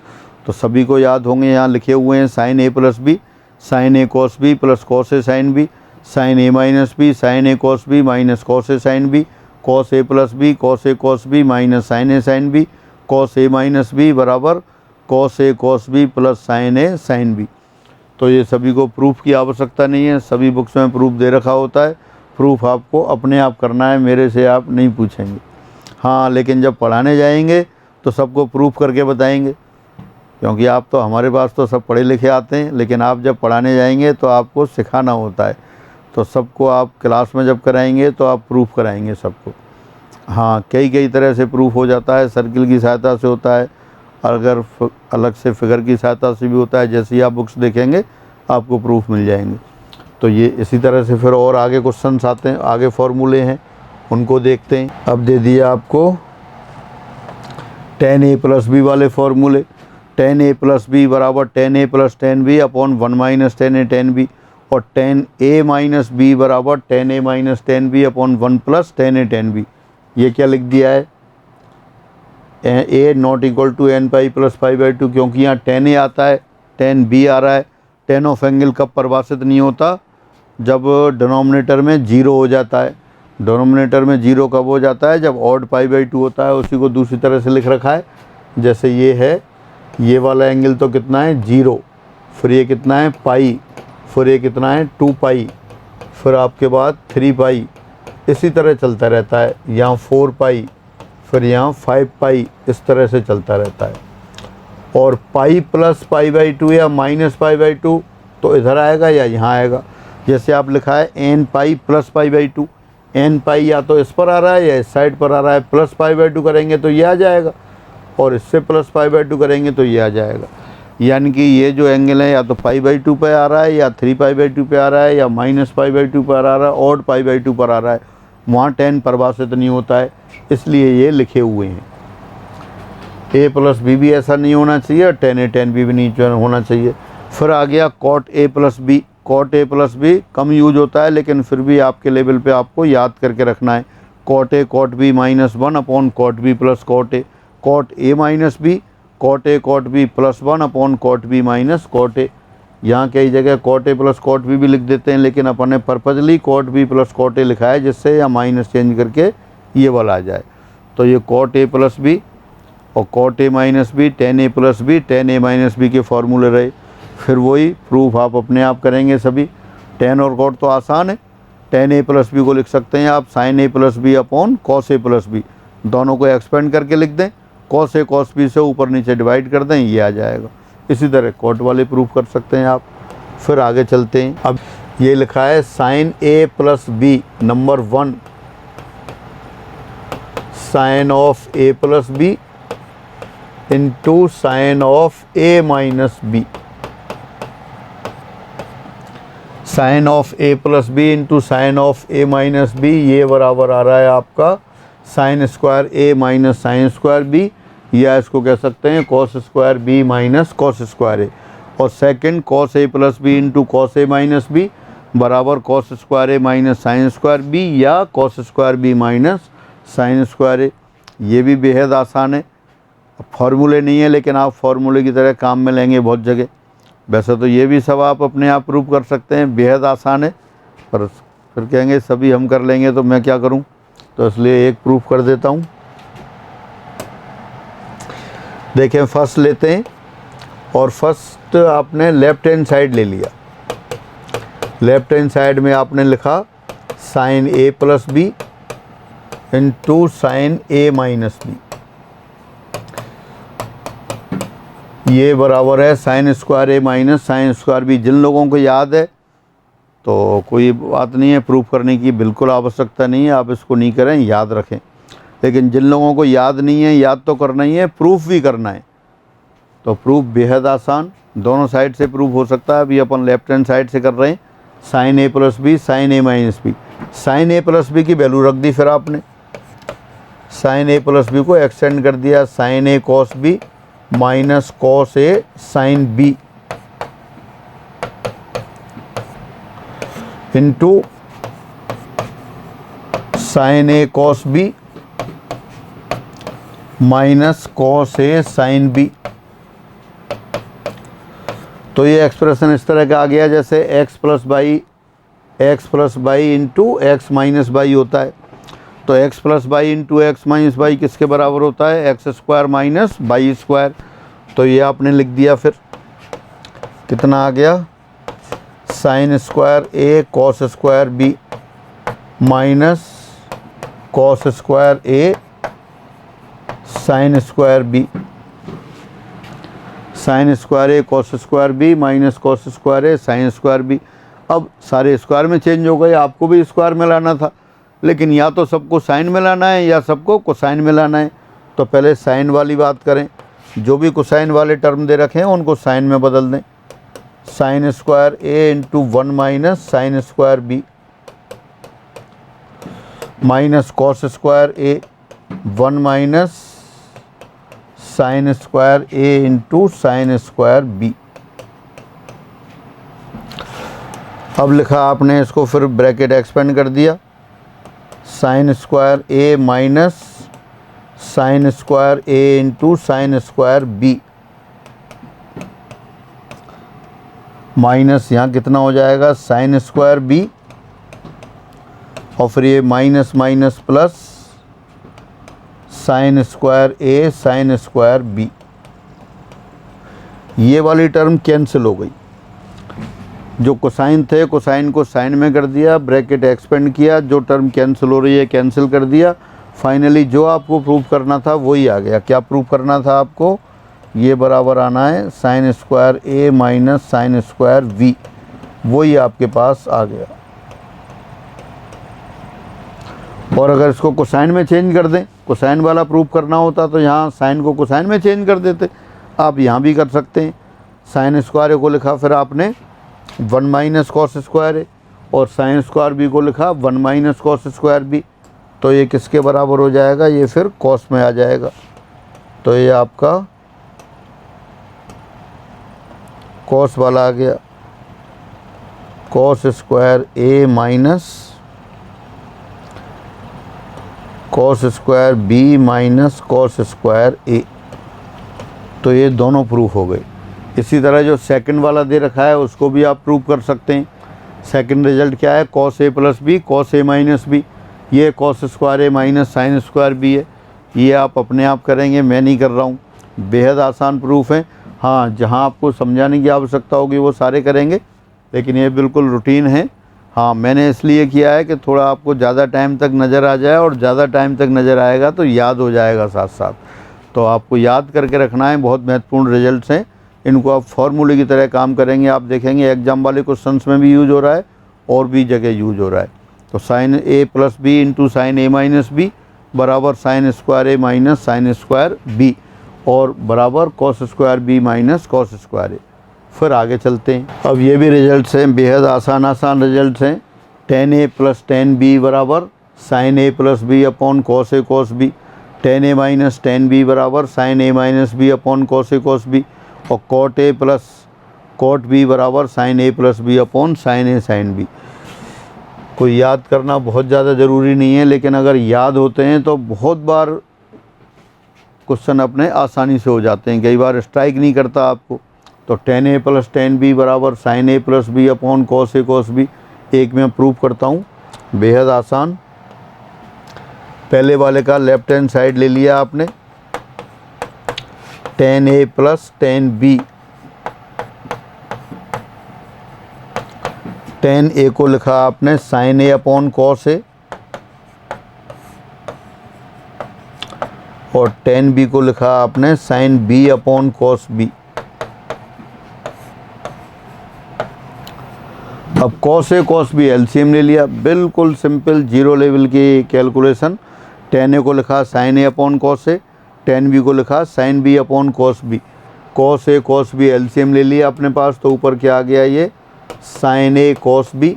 तो सभी को याद होंगे, यहाँ लिखे हुए हैं, sine A plus b, sine A cos B plus cos A sine b, sine A minus b, sine A cos B minus cos A sine B, cos a plus b, cos A cos B minus sine A sine B, cos A minus B बराबर cos ए cos B plus sine ए sine B. तो ये सभी को proof की आवश्यकता नहीं है, सभी बुक्स में प्रूफ दे रखा होता है। प्रूफ आपको अपने आप करना है, मेरे से आप नहीं पूछेंगे। हाँ, लेकिन जब पढ़ाने जाएंगे तो सबको प्रूफ करके बताएंगे, क्योंकि आप तो हमारे पास तो सब पढ़े लिखे आते हैं, लेकिन आप जब पढ़ाने जाएंगे तो आपको सिखाना होता है। तो सबको आप क्लास में जब कराएंगे तो आप प्रूफ कराएंगे सबको। हाँ, कई तरह से प्रूफ हो जाता है। सर्किल की सहायता से होता है, अगर अलग से फिगर की सहायता से भी होता है। जैसे ही आप बुक्स देखेंगे आपको प्रूफ मिल जाएंगे। तो ये इसी तरह से फिर और आगे क्वेश्चंस आते हैं, आगे फॉर्मूले हैं, उनको देखते हैं। अब दे दिया आपको tan a प्लस बी वाले फॉर्मूले। tan a प्लस बी बराबर tan a plus tan b upon 1 minus tan a tan b, और tan a माइनस बी बराबर tan a minus tan b upon 1 plus tan a tan b। ये क्या लिख दिया है, a not equal to n pi plus pi by 2, क्योंकि यहाँ tan a आता है, tan b आ रहा है। tan ऑफ एंगल कब परिभाषित नहीं होता, जब डिनोमिनेटर में 0 हो जाता है। डिनोमिनेटर में 0 कब हो जाता है, जब ऑड पाई बाई 2 होता है। उसी को दूसरी तरह से लिख रखा है, जैसे ये है, ये वाला एंगल तो कितना है 0, फिर ये कितना है पाई, फिर ये कितना है 2 पाई, फिर आपके बाद 3 पाई, इसी तरह चलता रहता है। यहाँ 4 पाई, फिर यहाँ 5 पाई, इस तरह से चलता रहता है। और पाई प्लस पाई बाई 2 या माइनस पाई बाई 2 तो इधर आएगा या यहाँ आएगा। जैसे आप लिखा है n pi plus pi by 2, n पाई या तो इस पर आ रहा है या इस साइड पर आ रहा है। प्लस पाई बाई 2 करेंगे तो ये आ जाएगा, और इससे प्लस पाई बाई 2 करेंगे तो ये आ जाएगा। यानी कि ये जो एंगल है या तो पाई बाई 2 पे आ रहा है, या 3 पाई बाई 2 पे आ रहा है, या माइनस पाई बाई 2 पर आ रहा है, ऑड पाई बाई 2 पर आ रहा है। वहाँ tan परिभाषित नहीं होता है, इसलिए ये लिखे हुए हैं। a प्लस बी भी ऐसा नहीं होना चाहिए, और tan a tan b भी नहीं होना चाहिए। फिर आ गया cot a plus b. cot a plus b कम यूज होता है, लेकिन फिर भी आपके लेवल पे आपको याद करके रखना है। cot a cot b minus 1 upon cot b plus cot a, cot a minus b, cot a cot b plus 1 upon cot b minus cot a। यहाँ कई जगह cot a plus cot b भी लिख देते हैं, लेकिन अपन ने purposely cot b plus cot a लिखा है, जिससे या माइनस चेंज करके ये वाला आ जाए। तो ये cot a प्लस b और cot a minus b, tan a plus b, tan a minus b के फॉर्मूले रहे। फिर वही प्रूफ आप अपने आप करेंगे सभी। tan और cot तो आसान है, tan a प्लस बी को लिख सकते हैं आप sin a plus b upon cos a plus B, दोनों को एक्सपेंड करके लिख दें, cos a cos b से ऊपर नीचे डिवाइड कर दें, ये आ जाएगा। इसी तरह cot वाले प्रूफ कर सकते हैं आप। फिर आगे चलते हैं। अब ये लिखा है sin a plus b number 1 sin of a plus B into sine of a minus b. Sine of a plus B into sine of a minus b, ये बराबर आ रहा है आपका sine square a minus sine square b, या इसको कह सकते हैं cos square b minus cos square a। और second cos a plus B into cos a minus B बराबर cos square a minus sine square b, या cos square b minus sine square a। ये भी बेहद आसान है। फार्मूले नहीं है, लेकिन आप फार्मूले की तरह काम में लेंगे बहुत जगह। वैसे तो ये भी सब आप अपने आप प्रूफ कर सकते हैं, बेहद आसान है, पर फिर कहेंगे सभी हम कर लेंगे तो मैं क्या करूं, तो इसलिए एक प्रूफ कर देता हूं। देखें, फर्स्ट लेते हैं, और फर्स्ट आपने लेफ्ट हैंड साइड ले लिया। लेफ्ट हैंड साइड में आपने लिखा साइन ए प्लस बी इंटू साइन ए माइनस बी, ये बराबर है साइन स्क्वायर ए माइनस साइन स्क्वायर बी। जिन लोगों को याद है तो कोई बात नहीं है, प्रूफ करने की बिल्कुल आवश्यकता नहीं है, आप इसको नहीं करें, याद रखें। लेकिन जिन लोगों को याद नहीं है, याद तो करना ही है, प्रूफ भी करना है। तो प्रूफ बेहद आसान, दोनों साइड से प्रूफ हो सकता है। अभी अपन लेफ्ट हैंड साइड से कर रहे हैं, साइन ए प्लस बी साइन ए माइनस बी। साइन ए प्लस बी की वैल्यू रख दी, फिर आपने साइन ए प्लस बी को एक्सटेंड कर दिया, साइन ए कॉस बी माइनस कॉस ए साइन बी इंटू साइन ए कॉस बी माइनस कॉस ए साइन बी। तो ये एक्सप्रेशन इस तरह का आ गया, जैसे x plus y into x minus y होता है। तो x plus y into x minus y किसके बराबर होता है, x square minus y square. तो ये आपने लिख दिया, फिर कितना आ गया, sine square A cos square B minus cos square A sine square B, sine square A cos square B minus cos square A sine square B. अब सारे स्क्वायर में चेंज हो गए, आपको भी स्क्वायर में लाना था, लेकिन या तो सबको साइन में लाना है या सबको कोसाइन में लाना है। तो पहले साइन वाली बात करें, जो भी कोसाइन वाले टर्म दे रखे हैं उनको साइन में बदल दें। Sine square A into 1 minus sine square B minus cos square A 1 minus sine square A into sine square B. अब लिखा आपने इसको, फिर ब्रैकेट एक्सपेंड कर दिया, sine square A minus sine square A into sine square B minus यहाँ कितना हो जाएगा साइन स्क्वायर बी, और फिर ये minus minus plus sine square A sine square B. ये वाली टर्म कैंसिल हो गई, जो कोसाइन थे कोसाइन को साइन में कर दिया, ब्रैकेट एक्सपेंड किया, जो टर्म कैंसिल हो रही है कैंसिल कर दिया। फाइनली जो आपको प्रूव करना था वही आ गया। क्या प्रूव करना था आपको, ये बराबर आना है साइन स्क्वायर ए माइनस साइन स्क्वायर वी, वही आपके पास आ गया। और अगर इसको कोसाइन में चेंज कर दें, कोसाइन वाला प्रूव करना होता तो यहाँ साइन को कोसाइन में चेंज कर देते, आप यहाँ भी कर सकते हैं। साइन स्क्वायर ए को लिखा फिर आपने 1 माइनस कॉस स्क्वायर ए, और साइन स्क्वायर बी को लिखा 1 माइनस कॉस स्क्वायर बी। तो ये किसके बराबर हो जाएगा, ये फिर कॉस में आ जाएगा। तो ये आपका कॉस वाला आ गया, cos square A minus cos square B minus cos square A. तो ये दोनों प्रूफ हो गए। इसी तरह जो सेकंड वाला दे रखा है उसको भी आप प्रूव कर सकते हैं। सेकंड रिजल्ट क्या है, cos a plus b cos A minus b. ये कॉस स्क्वायर ए माइनस साइन स्क्वायर बी है। ये आप अपने आप करेंगे, मैं नहीं कर रहा हूँ। बेहद आसान प्रूफ है। हाँ, जहाँ आपको समझाने की आवश्यकता होगी वो सारे करेंगे, लेकिन ये बिल्कुल रूटीन है। हाँ, मैंने इसलिए किया है कि थोड़ा आपको ज़्यादा टाइम तक नज़र आ जाए, और ज़्यादा टाइम तक नज़र आएगा तो याद हो जाएगा साथ साथ। तो आपको याद करके रखना है, बहुत महत्वपूर्ण रिजल्ट्स हैं। इनको आप फॉर्मूले की तरह काम करेंगे, आप देखेंगे एग्जाम वाले क्वेश्चंस में भी यूज हो रहा है और भी जगह यूज हो रहा है। तो साइन ए प्लस बी इंटू साइन ए माइनस बी बराबर साइन स्क्वायर ए माइनस साइन स्क्वायर बी, और बराबर cos square B minus cos square A. फिर आगे चलते हैं। अब ये भी रिजल्ट्स हैं, बेहद आसान रिजल्ट्स हैं। टेन ए प्लस टेन बी बराबर sine A plus b upon cos A cos b. Tan a minus tan B बराबर साइन ए माइनस बी अपॉन कॉस ए कॉस बी। और कॉट ए प्लस कॉट बी बराबर sine ए plus b upon sine ए sine b. कोई याद करना बहुत ज़्यादा ज़रूरी नहीं है, लेकिन अगर याद होते हैं तो बहुत बार क्वेश्चन अपने आसानी से हो जाते हैं, कई बार स्ट्राइक नहीं करता आपको। तो टेन ए प्लस टेन बी बराबर साइन ए प्लस बी अपॉन कॉस ए कॉस बी। एक मैं प्रूव करता हूँ, बेहद आसान। पहले वाले का लेफ्ट हैंड साइड ले लिया आपने, tan A plus tan B. Tan A को लिखा आपने sine A upon cos A, और टेन बी को लिखा आपने sine B upon cos B. अब कॉस ए कॉस बी एलसीएम ले लिया, बिल्कुल सिंपल जीरो लेवल की कैलकुलेशन। टेन ए को लिखा sine A upon cos A, tan B को लिखा sine B upon cos B. Cos ए कॉस बी एलसीएम ले लिया अपने पास, तो ऊपर क्या आ गया, ये साइन ए कॉस बी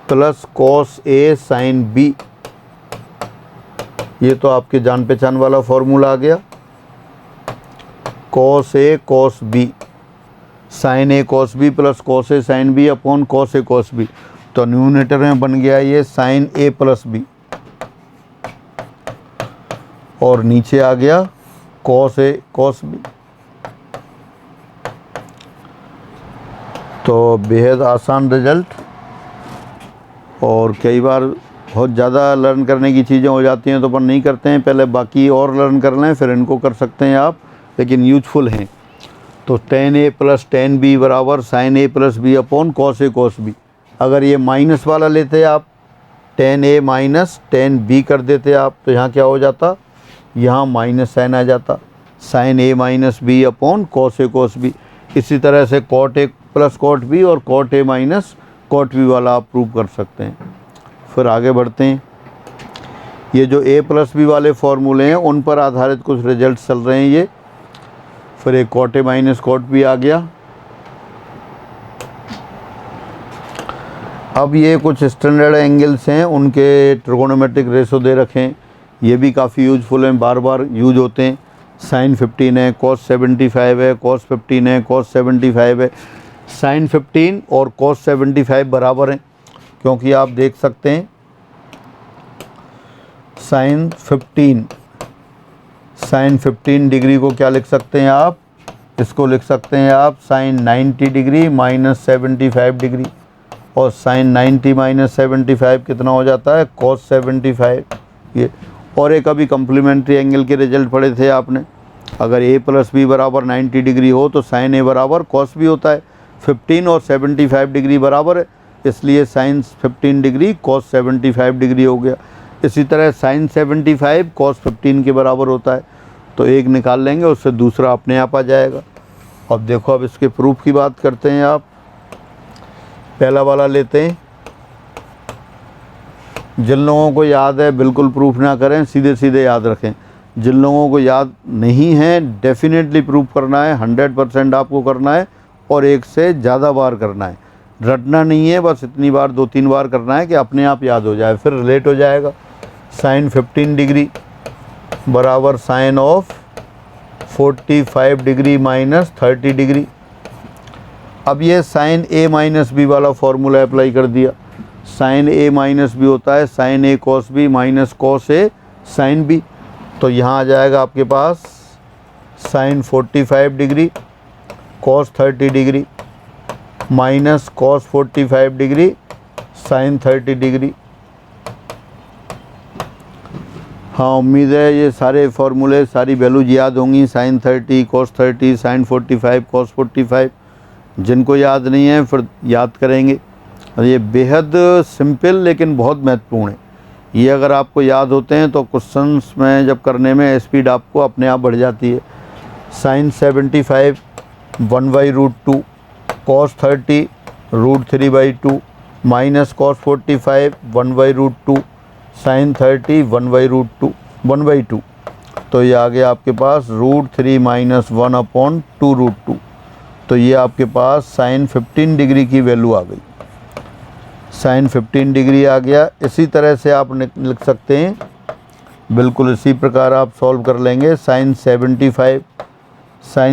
प्लस कॉस ए साइन बी। ये तो आपके जान पहचान वाला फॉर्मूला आ गया, cos A cos B sine A cos B plus cos A sine B upon cos A cos B. तो न्यूमरेटर में बन गया ये साइन ए प्लस बी, और नीचे आ गया कॉस ए कॉस बी। तो बेहद आसान रिजल्ट। और कई बार बहुत ज़्यादा लर्न करने की चीज़ें हो जाती हैं तो अपन नहीं करते हैं, पहले बाकी और लर्न कर लें फिर इनको कर सकते हैं आप, लेकिन यूजफुल हैं। तो टेन ए प्लस टेन बी बराबर साइन ए प्लस बी अपॉन कॉस ए कॉस बी। अगर ये माइनस वाला लेते आप, ten a minus tan B कर देते आप, तो यहाँ क्या हो जाता, यहाँ माइनस साइन आ जाता, साइन ए माइनस बी अपॉन कॉस ए कॉस बी। इसी तरह से कॉट ए प्लस कॉट बी और cot A minus cot B वाला आप प्रूव कर सकते हैं। फिर आगे बढ़ते हैं। ये जो ए प्लस बी वाले फॉर्मूले हैं उन पर आधारित कुछ रिजल्ट चल रहे हैं ये। फिर एक cot A minus cot B आ गया। अब ये कुछ स्टैंडर्ड एंगल्स हैं, उनके ट्रिगोनोमेट्रिक रेशो दे रखे हैं, ये भी काफ़ी यूजफुल हैं, बार बार यूज होते हैं। साइन 15 है, कॉस 75 है, कॉस 15 है, कॉस 75 है। साइन 15 और कॉस 75 बराबर हैं, क्योंकि आप देख सकते हैं साइन 15 डिग्री को क्या लिख सकते हैं आप, इसको लिख सकते हैं आप साइन 90 डिग्री माइनस 75 डिग्री, और साइन 90 माइनस 75 कितना हो जाता है, कॉस 75 ये। और एक अभी कम्प्लीमेंट्री एंगल के रिजल्ट पढ़े थे आपने, अगर ए प्लस बी बराबर 90 डिग्री हो तो साइन ए बराबर कॉस बी होता है। 15 और 75 डिग्री बराबर है, इसलिए साइन 15 डिग्री कॉस 75 डिग्री हो गया। इसी तरह साइन 75 कॉस 15 के बराबर होता है, तो एक निकाल लेंगे, उससे दूसरा अपने आप आ जाएगा। अब देखो, अब इसके प्रूफ की बात करते हैं। आप पहला वाला लेते हैं। जिन लोगों को याद है बिल्कुल प्रूफ ना करें, सीधे सीधे याद रखें। जिन लोगों को याद नहीं है डेफिनेटली प्रूफ करना है, 100% आपको करना है, और एक से ज़्यादा बार करना है। रटना नहीं है, बस इतनी बार 2-3 बार करना है कि अपने आप याद हो जाए, फिर रिलेट हो जाएगा। साइन 15 डिग्री बराबर sine of 45 degree minus 30 degree. अब ये साइन ए माइनस बी वाला फॉर्मूला अप्लाई कर दिया। साइन ए माइनस बी होता है साइन ए कॉस बी माइनस कॉस ए साइन बी। तो यहाँ आ जाएगा आपके पास sine 45 degree cos 30 degree minus cos 45 degree sine 30 degree. हाँ, उम्मीद है ये सारे फॉर्मूले, सारी वैल्यूज याद होंगी। Sine 30 cos 30 sine 45 cos 45। जिनको याद नहीं है फिर याद करेंगे। ये बेहद सिंपल लेकिन बहुत महत्वपूर्ण है। ये अगर आपको याद होते हैं तो क्वेश्चंस में जब करने में स्पीड आपको अपने आप बढ़ जाती है। Sine 75 1/√2 cos 30 √3/2 minus cos 45 1/√2 sine 30 1/2। तो ये आ गया आपके पास √3 माइनस 1/2√2। तो ये आपके पास साइन 15 डिग्री की वैल्यू आ गई। साइन 15 डिग्री आ गया। इसी तरह से आप लिख सकते हैं, बिल्कुल इसी प्रकार आप सॉल्व कर लेंगे। साइन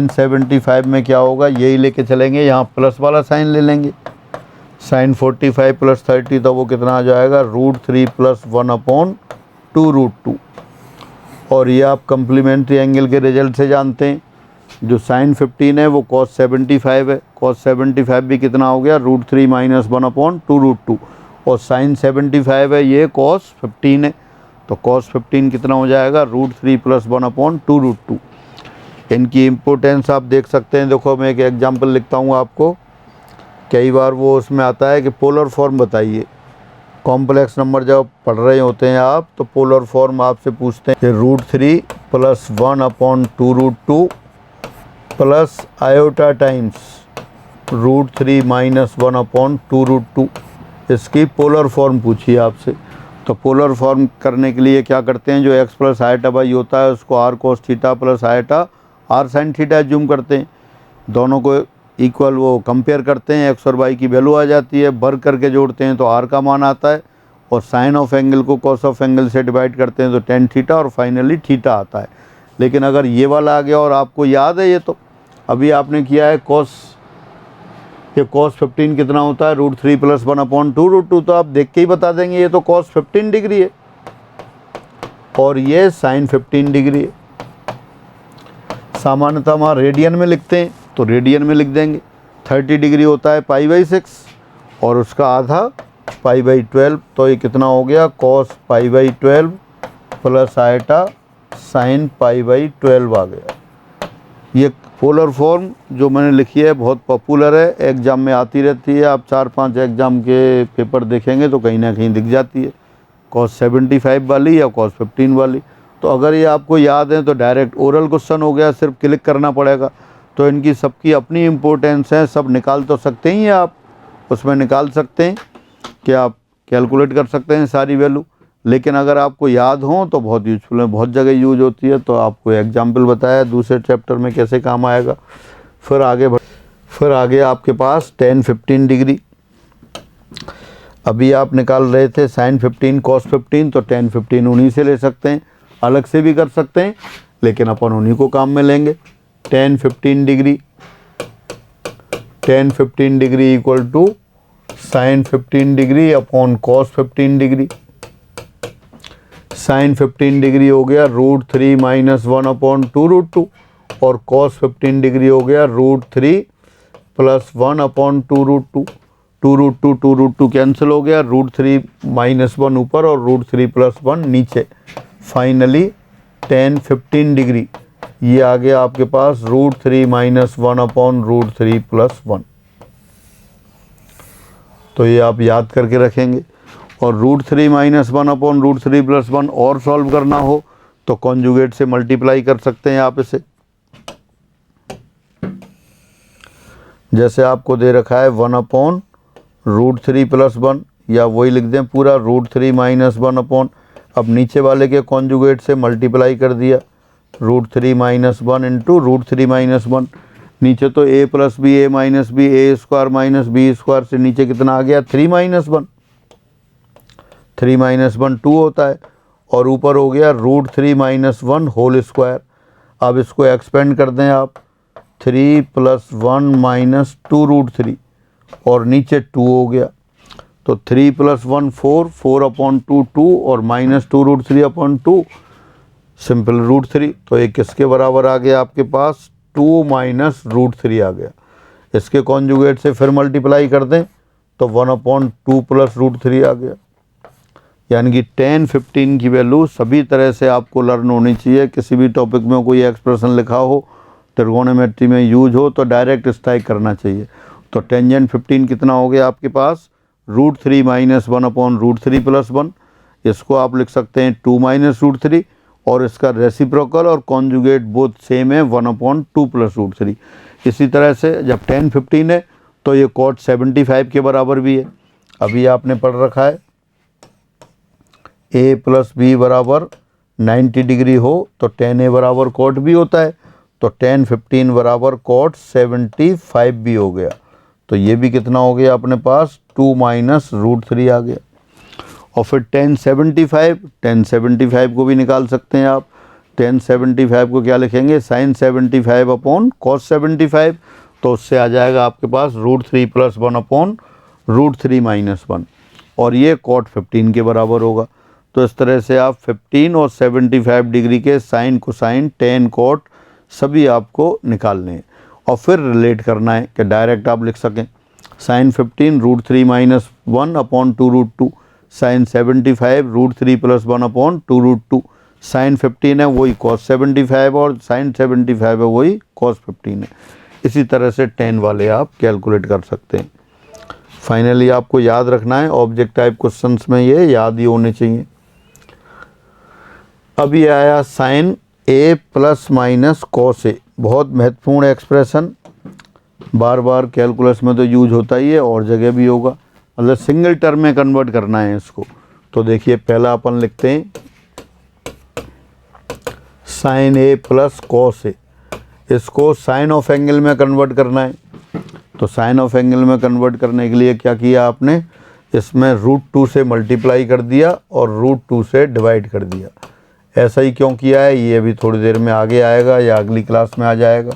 75 में क्या होगा, यही लेके चलेंगे, यहाँ प्लस वाला साइन ले लेंगे। साइन 45 प्लस 30 तो वो कितना आ जाएगा, √3 + 1/2√2। और ये आप कम्प्लीमेंट्री एंगल के रिजल्ट से जानते हैं। जो साइन 15 है वो कॉस 75 है, कॉस 75 भी कितना हो गया, √3 - 1/2√2। और साइन 75 है ये कॉस 15 है, तो कॉस 15 कितना हो जाएगा, √3 + 1/2√2। इनकी इम्पोर्टेंस आप देख सकते हैं। देखो, मैं एक एग्जांपल लिखता हूँ आपको। कई बार वो उसमें आता है कि पोलर फॉर्म बताइए। कॉम्प्लेक्स नंबर जब पढ़ रहे होते हैं आप, तो पोलर फॉर्म आपसे पूछते हैं कि √3 + 1/2√2 प्लस आयोटा टाइम्स √3 - 1/2√2। इसकी पोलर फॉर्म पूछिए आपसे। तो पोलर फॉर्म करने के लिए क्या करते हैं, जो x + आयटा y होता है उसको r cos theta + eta r sin theta assume करते हैं। दोनों को इक्वल वो कंपेयर करते हैं, x और y की वैल्यू आ जाती है, वर्ग करके जोड़ते हैं तो r का मान आता है, और साइन ऑफ एंगल को कॉस ऑफ एंगल से डिवाइड करते हैं तो tan थीटा, और फाइनली थीटा आता है। लेकिन अगर ये वाला आ गया और आपको याद है, ये तो अभी आपने किया है कॉस 15 कितना होता है, √3 + 1/2√2। तो आप देख के ही बता देंगे ये तो कॉस 15 डिग्री है, और ये साइन 15 डिग्री है। सामान्यतः हम रेडियन में लिखते हैं तो रेडियन में लिख देंगे। 30 डिग्री होता है π/6 और उसका आधा π/12। तो ये कितना हो गया, कॉस π/12 प्लस आयटा साइन π/12 आ गया। ये पोलर फॉर्म जो मैंने लिखी है बहुत पॉपुलर है, एग्ज़ाम में आती रहती है। आप 4-5 एग्ज़ाम के पेपर देखेंगे तो कहीं ना कहीं दिख जाती है, कॉस 75 वाली या कॉस 15 वाली। तो अगर ये आपको याद है तो डायरेक्ट ओरल क्वेश्चन हो गया, सिर्फ क्लिक करना पड़ेगा। तो इनकी सबकी अपनी इम्पोर्टेंस है, सब निकाल तो सकते ही हैं आप, उसमें निकाल सकते हैं कि आप कैलकुलेट कर सकते हैं सारी वैल्यू। लेकिन अगर आपको याद हो तो बहुत यूजफुल है, बहुत जगह यूज होती है। तो आपको एग्जाम्पल बताया दूसरे चैप्टर में कैसे काम आएगा। फिर आगे आपके पास tan 15 डिग्री, अभी आप निकाल रहे थे sin 15 cos 15, तो tan 15 उन्हीं से ले सकते हैं, अलग से भी कर सकते हैं, लेकिन अपन उन्हीं को काम में लेंगे। tan 15 degree equal to sin 15 degree upon cos 15 degree. sin 15 degree हो गया √3 - 1 अपॉन 2√2, और cos 15 डिग्री हो गया √3 + 1 अपॉन 2√2। 2√2 कैंसिल हो गया, √3 - 1 ऊपर और √3 + 1 नीचे। फाइनली tan 15 डिग्री ये आ गया आपके पास √3 - 1 अपॉन √3 + 1। तो ये आप याद करके रखेंगे। और √3 - 1 अपॉन √3 + 1 और सॉल्व करना हो तो कॉन्जुगेट से मल्टीप्लाई कर सकते हैं आप इसे। जैसे आपको दे रखा है 1 अपॉन √3 + 1, या वही लिख दें पूरा √3 - 1 अपॉन, अब नीचे वाले के कॉन्जुगेट से मल्टीप्लाई कर दिया, √3 - 1 इंटू √3 - 1। नीचे तो a + b a - b a² - b² से नीचे कितना आ गया 3 - 1, 3 - 1 2 होता है, और ऊपर हो गया √3 - 1 होल स्क्वायर। अब इसको एक्सपेंड कर दें आप, 3 + 1 - 2√3, और नीचे 2 हो गया, तो 3 + 1 4, 4 अपॉन 2 2, और -2√3 अपॉन 2 सिंपल √3। तो ये किसके बराबर आ गया आपके पास 2 - √3 आ गया। इसके कॉन्जुगेट से फिर मल्टीप्लाई कर दें तो 1 अपॉन 2 + √3 आ गया। यानी कि tan 15 की वैल्यू सभी तरह से आपको लर्न होनी चाहिए। किसी भी टॉपिक में कोई एक्सप्रेशन लिखा हो, ट्रिगोनोमेट्री में यूज हो, तो डायरेक्ट स्ट्राइक करना चाहिए। तो टेंजेंट 15 कितना हो गया आपके पास √3 - 1 अपॉन √3 + 1। इसको आप लिख सकते हैं 2 - √3, और इसका रेसिप्रोकल और कॉन्जुगेट बोथ सेम है 1 अपॉन 2 + √3। इसी तरह से जब tan 15 है तो ये cot 75 के बराबर भी है। अभी आपने पढ़ रखा है a + b बराबर 90 डिग्री हो तो tan a बराबर cot b होता है, तो tan 15 बराबर cot 75 भी हो गया। तो ये भी कितना हो गया अपने पास 2 - √3 आ गया। और फिर tan 75 को भी निकाल सकते हैं आप। tan 75 को क्या लिखेंगे sin 75 अपॉन cos 75, तो उससे आ जाएगा आपके पास √3 + 1 अपॉन √3 - 1, और ये cot 15 के बराबर होगा। तो इस तरह से आप 15 और 75 डिग्री के साइन कोसाइन tan cot सभी आपको निकालने हैं, और फिर रिलेट करना है कि डायरेक्ट आप लिख सकें sin 15 √3 - 1 upon 2√2, sin 75 √3 + 1 upon 2√2, sin 15 है वही cos 75 और sin 75 है वही cos 15 है। इसी तरह से tan वाले आप कैलकुलेट कर सकते हैं। फाइनली आपको याद रखना है, ऑब्जेक्ट टाइप क्वेश्चंस में ये याद ही होने चाहिए। अभी आया sin a ± cos a, बहुत महत्वपूर्ण एक्सप्रेशन, बार बार कैलकुलस में तो यूज होता ही है और जगह भी होगा, मतलब सिंगल टर्म में कन्वर्ट करना है इसको। तो देखिए पहला अपन लिखते हैं sin a + cos a, इसको साइन ऑफ एंगल में कन्वर्ट करना है। तो साइन ऑफ एंगल में कन्वर्ट करने के लिए क्या किया आपने, इसमें √2 से मल्टीप्लाई कर दिया और √2 से डिवाइड कर दिया। ऐसा ही क्यों किया है ये भी थोड़ी देर में आगे आएगा या अगली क्लास में आ जाएगा।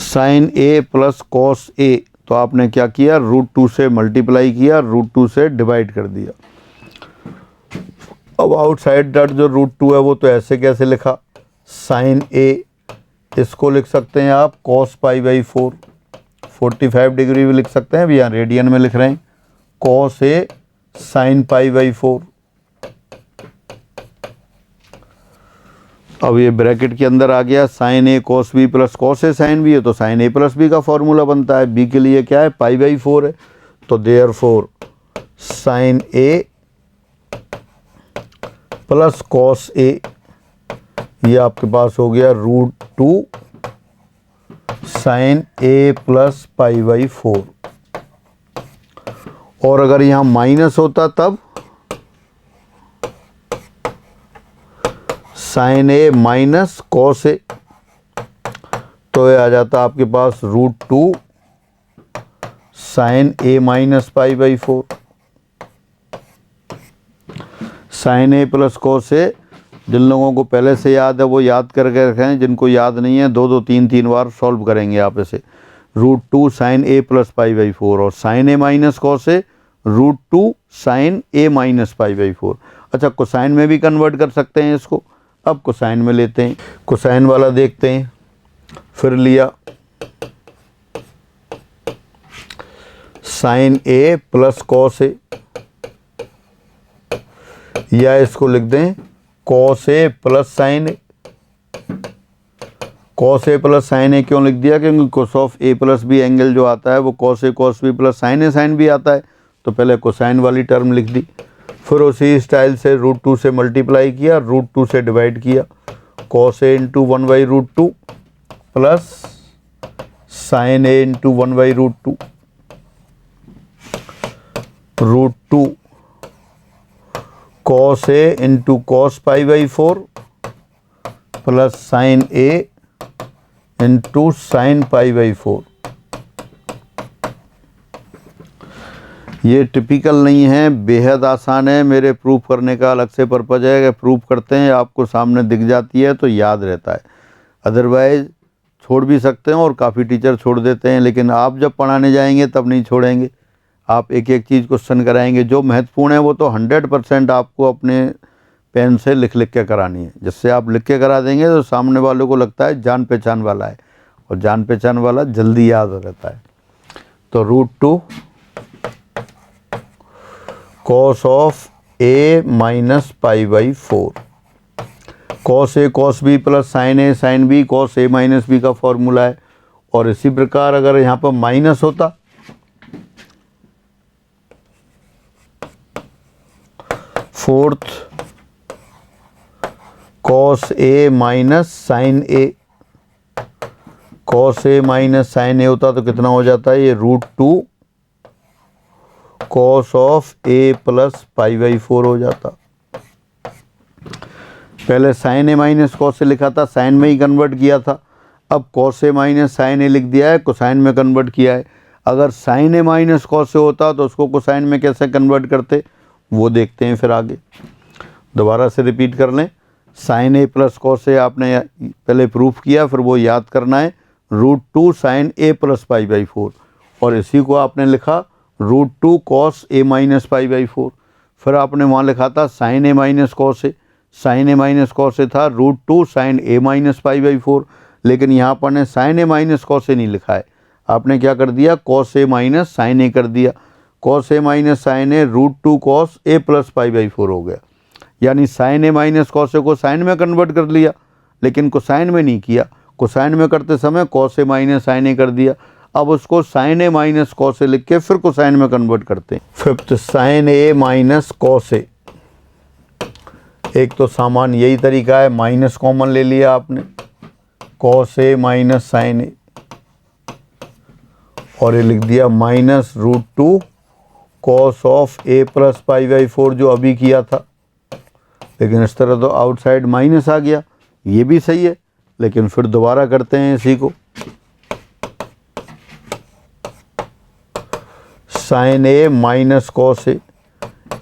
sin a + cos a, तो आपने क्या किया √2 से मल्टीप्लाई किया, √2 से डिवाइड कर दिया। अब आउटसाइड डॉट जो √2 है वो तो ऐसे कैसे लिखा, sin a, इसको लिख सकते हैं आप cos π/4, 45 डिग्री भी लिख सकते हैं, अभी यहाँ रेडियन में लिख रहे हैं cos a sin π/4। अब ये ब्रैकेट के अंदर आ गया sin a cos b + cos a sin b है, तो sin a + b का फॉर्मूला बनता है। b के लिए क्या है π/4 है, तो देयरफॉर साइन ए प्लस कॉस ए, ये आपके पास हो गया √2 साइन ए प्लस π/4। और अगर यहाँ माइनस होता तब साइन ए माइनस कॉस ए, तो ये आ जाता आपके पास √2 साइन ए माइनस π/4। साइन ए प्लस कॉस ए, जिन लोगों को पहले से याद है वो याद करके रखें, जिनको याद नहीं है 2 2 3 3 बार सॉल्व करेंगे आप इसे। √2 साइन ए प्लस π/4 और साइन ए माइनस कॉस ए √2 साइन ए माइनस π/4। अच्छा, कोसाइन में भी कन्वर्ट कर सकते हैं इसको। अब कोसाइन में लेते हैं, कोसाइन वाला देखते हैं। फिर लिया sine A plus cos a, या इसको लिख दें cos a plus sine A. Cos a plus sine a क्यों लिख दिया? क्योंकि cos of A plus b angle जो आता है वो कॉस ए कॉस बी प्लस साइन ए साइन बी आता है, तो पहले कोसाइन वाली टर्म लिख दी। फिर उसी स्टाइल से √2 से मल्टीप्लाई किया, √2 से डिवाइड किया, cos A into 1/√2 plus sine A into 1/√2, √2 cos A into cos π/4 plus sine A into sign π/4। ये टिपिकल नहीं है, बेहद आसान है। मेरे प्रूफ करने का अलग से पर्पज़ है कि प्रूफ करते हैं आपको सामने दिख जाती है तो याद रहता है। अदरवाइज़ छोड़ भी सकते हैं और काफ़ी टीचर छोड़ देते हैं, लेकिन आप जब पढ़ाने जाएंगे तब नहीं छोड़ेंगे। आप एक एक चीज़ क्वेश्चन कराएंगे, जो महत्वपूर्ण है वो तो 100% आपको अपने पेन से लिख लिख के करानी है। जिससे आप लिख के करा देंगे तो सामने वालों को लगता है जान पहचान वाला है, और जान पहचान वाला जल्दी याद रहता है। तो √2 cos of A minus π/4, cos A cos B plus sine A sine B, cos A minus B का फॉर्मूला है। और इसी प्रकार अगर यहाँ पर माइनस होता fourth cos A minus sine A, cos A minus sine A होता तो कितना हो जाता है? ये √2 कॉस ऑफ ए प्लस π/4 हो जाता। पहले साइन ए माइनस कॉस ए लिखा था, साइन में ही कन्वर्ट किया था। अब कॉस ए माइनस साइन ए लिख दिया है, कोसाइन में कन्वर्ट किया है। अगर साइन ए माइनस कॉस ए होता तो उसको कोसाइन में कैसे कन्वर्ट करते वो देखते हैं फिर आगे। दोबारा से रिपीट कर लें, साइन ए प्लस कॉस ए आपने पहले प्रूफ किया, फिर वो याद करना है √2 साइन ए प्लस π/4, और इसी को आपने लिखा √2 कॉस ए माइनस π/4। फिर आपने वहाँ लिखा था साइन ए माइनस कॉस ए, साइन ए माइनस कॉस ए था √2 साइन ए माइनस π/4, लेकिन यहाँ पर ने साइन ए माइनस कॉस ए नहीं लिखा है। आपने क्या कर दिया? कॉस ए माइनस साइन ए कर दिया। Cos A minus sine A √2 cos a plus π/4 हो गया। यानी साइन ए माइनस कॉस ए को साइन में कन्वर्ट कर लिया, लेकिन कोसाइन में नहीं किया। कोसाइन में करते समय कॉस ए माइनस साइन ए कर दिया। अब उसको साइन ए माइनस कॉस ए लिख के फिर कोसाइन में कन्वर्ट करते हैं। फिफ्थ साइन ए माइनस कॉस ए, एक तो सामान यही तरीका है, माइनस कॉमन ले लिया आपने, cos A minus sine A, और ये लिख दिया minus √2 cos of A plus π/4 जो अभी किया था। लेकिन इस तरह तो आउटसाइड माइनस आ गया, ये भी सही है, लेकिन फिर दोबारा करते हैं इसी को। साइन ए माइनस कॉस ए,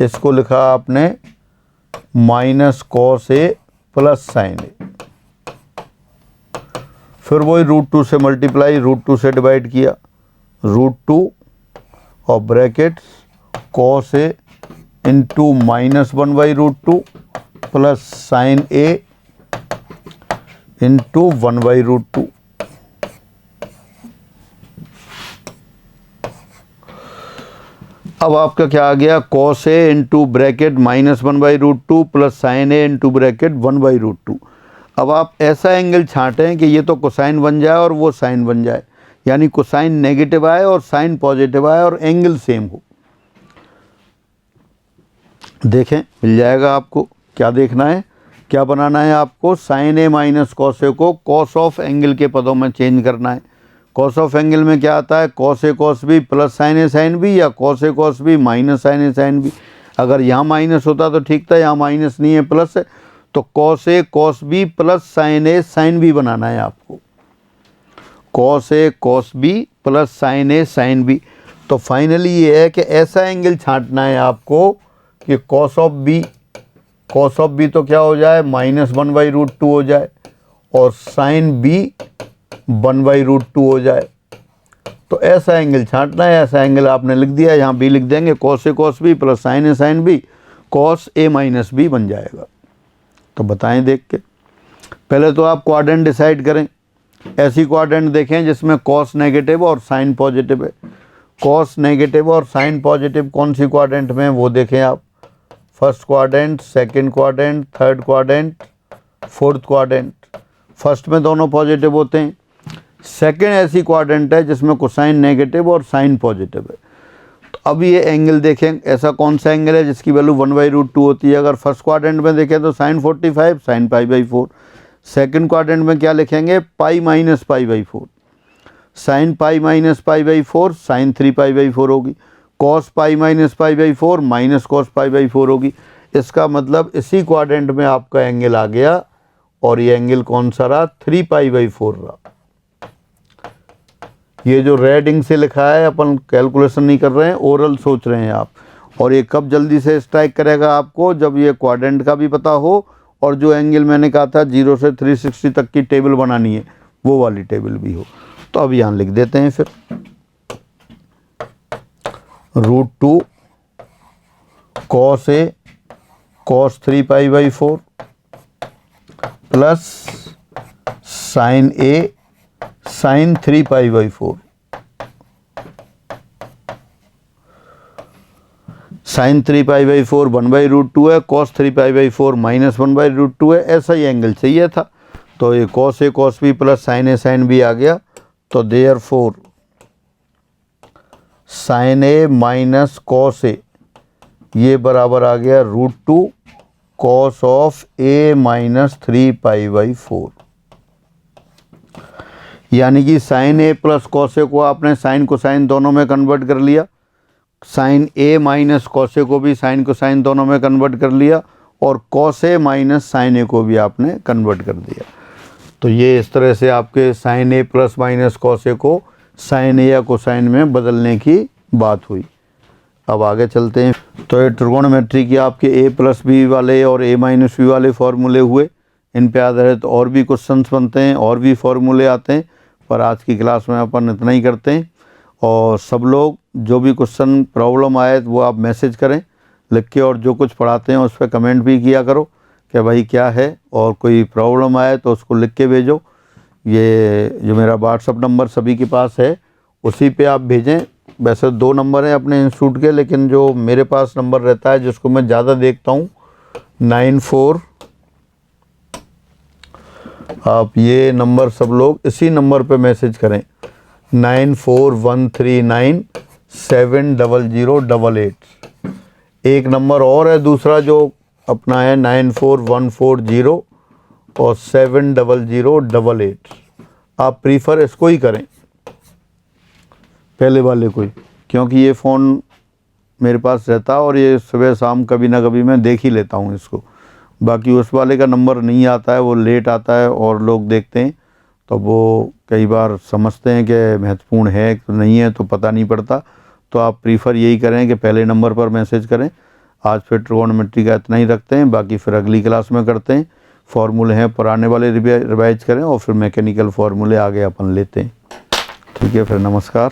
इसको लिखा आपने minus cos a plus sine ए। फिर वही √2 से मल्टीप्लाई, √2 से डिवाइड किया, √2 और bracket cos A into -1/√2 plus sine A into 1/√2। अब आपका क्या आ गया? Cos A into bracket -1/√2 plus sine A into bracket 1/√2। अब आप ऐसा एंगल छांटें कि ये तो कोसाइन बन जाए और वो साइन बन जाए, यानी कोसाइन नेगेटिव आए और साइन पॉजिटिव आए और एंगल सेम हो। देखें मिल जाएगा आपको। क्या देखना है, क्या बनाना है आपको, साइन ए माइनस कॉस ए को कॉस ऑफ एंगल के पदों में चेंज करना है। कॉस ऑफ एंगल में क्या आता है, कॉस ए कॉस बी प्लस साइन ए साइन बी या cos A cos B minus sine A sine B. अगर यहाँ माइनस होता तो ठीक था, यहाँ माइनस नहीं है प्लस है, तो कॉस ए कॉस बी प्लस साइन ए साइन बी बनाना है आपको। Cos A cos B plus sine A sine B. तो फाइनली ये है कि ऐसा एंगल छांटना है आपको कि कॉस ऑफ बी तो क्या हो जाए, -1/√2 हो जाए, और साइन बी 1/√2 हो जाए। तो ऐसा एंगल छांटना है। ऐसा एंगल आपने लिख दिया, यहाँ बी लिख देंगे, cos A cos B plus sine A sine B, cos A minus B बन जाएगा। तो बताएं देख के। पहले तो आप क्वाड्रेंट डिसाइड करें। ऐसी क्वाड्रेंट देखें जिसमें कॉस नेगेटिव और साइन पॉजिटिव है। कॉस नेगेटिव और साइन पॉजिटिव कौन सी क्वाड्रेंट में है वो देखें आप। First quadrant, second quadrant, third quadrant, fourth quadrant. First में दोनों पॉजिटिव होते हैं। सेकंड ऐसी क्वाड्रेंट है जिसमें कोसाइन नेगेटिव और साइन पॉजिटिव है। तो अब ये एंगल देखें, ऐसा कौन सा एंगल है जिसकी वैल्यू 1/√2 होती है। अगर फर्स्ट क्वाड्रेंट में देखें तो sin 45 sin π/4। सेकंड क्वाड्रेंट में क्या लिखेंगे, pi minus π/4। Sine pi minus π/4 sine 3π/4 होगी। Cos pi minus π/4 minus cos π/4 होगी। इसका मतलब इसी क्वाड्रेंट में आपका एंगल आ गया, और ये एंगल कौन सा रहा, 3π/4 रहा। ये जो रेड इंक से लिखा है, अपन कैलकुलेशन नहीं कर रहे हैं, ओरल सोच रहे हैं आप। और ये कब जल्दी से स्ट्राइक करेगा आपको, जब ये क्वाड्रेंट का भी पता हो, और जो एंगल मैंने कहा था 0 से 360 तक की टेबल बनानी है वो वाली टेबल भी हो। तो अब यहाँ लिख देते हैं फिर, √2 cos A cos 3π/4 plus sine A sign 3π/4। Sign 3π/4 1/√2 है, कॉस 3π/4 -1/√2 है। ऐसा ही एंगल चाहिए था। तो ये cos A cos B plus sine A sine B आ गया। तो देयरफॉर साइन ए माइनस कॉस ए ये बराबर आ गया √2 कॉस ऑफ ए माइनस 3π/4। यानी कि साइन ए प्लस कॉस ए को आपने साइन कोसाइन दोनों में कन्वर्ट कर लिया, साइन ए माइनस कॉस ए को भी साइन कोसाइन दोनों में कन्वर्ट कर लिया, और cos A minus sine a को भी आपने कन्वर्ट कर दिया। तो ये इस तरह से आपके साइन ए प्लस माइनस कॉस ए को साइन ए या कोसाइन में बदलने की बात हुई। अब आगे चलते हैं। तो ये ट्रिगोनोमेट्री की आपके ए प्लस बी वाले और ए माइनस बी वाले फार्मूले हुए। इन पे आधारित और भी क्वेश्चंस बनते हैं, और भी फार्मूले आते हैं, पर आज की क्लास में अपन इतना ही करते हैं। और सब लोग जो भी क्वेश्चन प्रॉब्लम आए वो आप मैसेज करें लिख के, और जो कुछ पढ़ाते हैं उस पर कमेंट भी किया करो कि भाई क्या है, और कोई प्रॉब्लम आए तो उसको लिख के भेजो। ये जो मेरा व्हाट्सअप नंबर सभी के पास है उसी पे आप भेजें। वैसे 2 नंबर हैं अपने इंस्टीट्यूट के, लेकिन जो मेरे पास नंबर रहता है जिसको मैं ज़्यादा देखता हूँ 94, आप ये नंबर सब लोग इसी नंबर पे मैसेज करें 9413970088। एक नंबर और है दूसरा जो अपना है 94140 और 70088। आप प्रीफर इसको ही करें, पहले वाले को ही, क्योंकि ये फ़ोन मेरे पास रहता है और ये सुबह शाम कभी ना कभी मैं देख ही लेता हूँ इसको। बाकी उस वाले का नंबर नहीं आता है, वो लेट आता है और लोग देखते हैं, तो वो कई बार समझते हैं कि महत्वपूर्ण है तो नहीं है, तो पता नहीं पड़ता। तो आप प्रीफर यही करें कि पहले नंबर पर मैसेज करें। आज फिर ट्रिगोनोमेट्री का इतना ही रखते हैं, बाकी फिर अगली क्लास में करते हैं। फार्मूले हैं पुराने वाले रिवाइज करें, और फिर मैकेनिकल फार्मूले आगे अपन लेते हैं। ठीक है, फिर नमस्कार।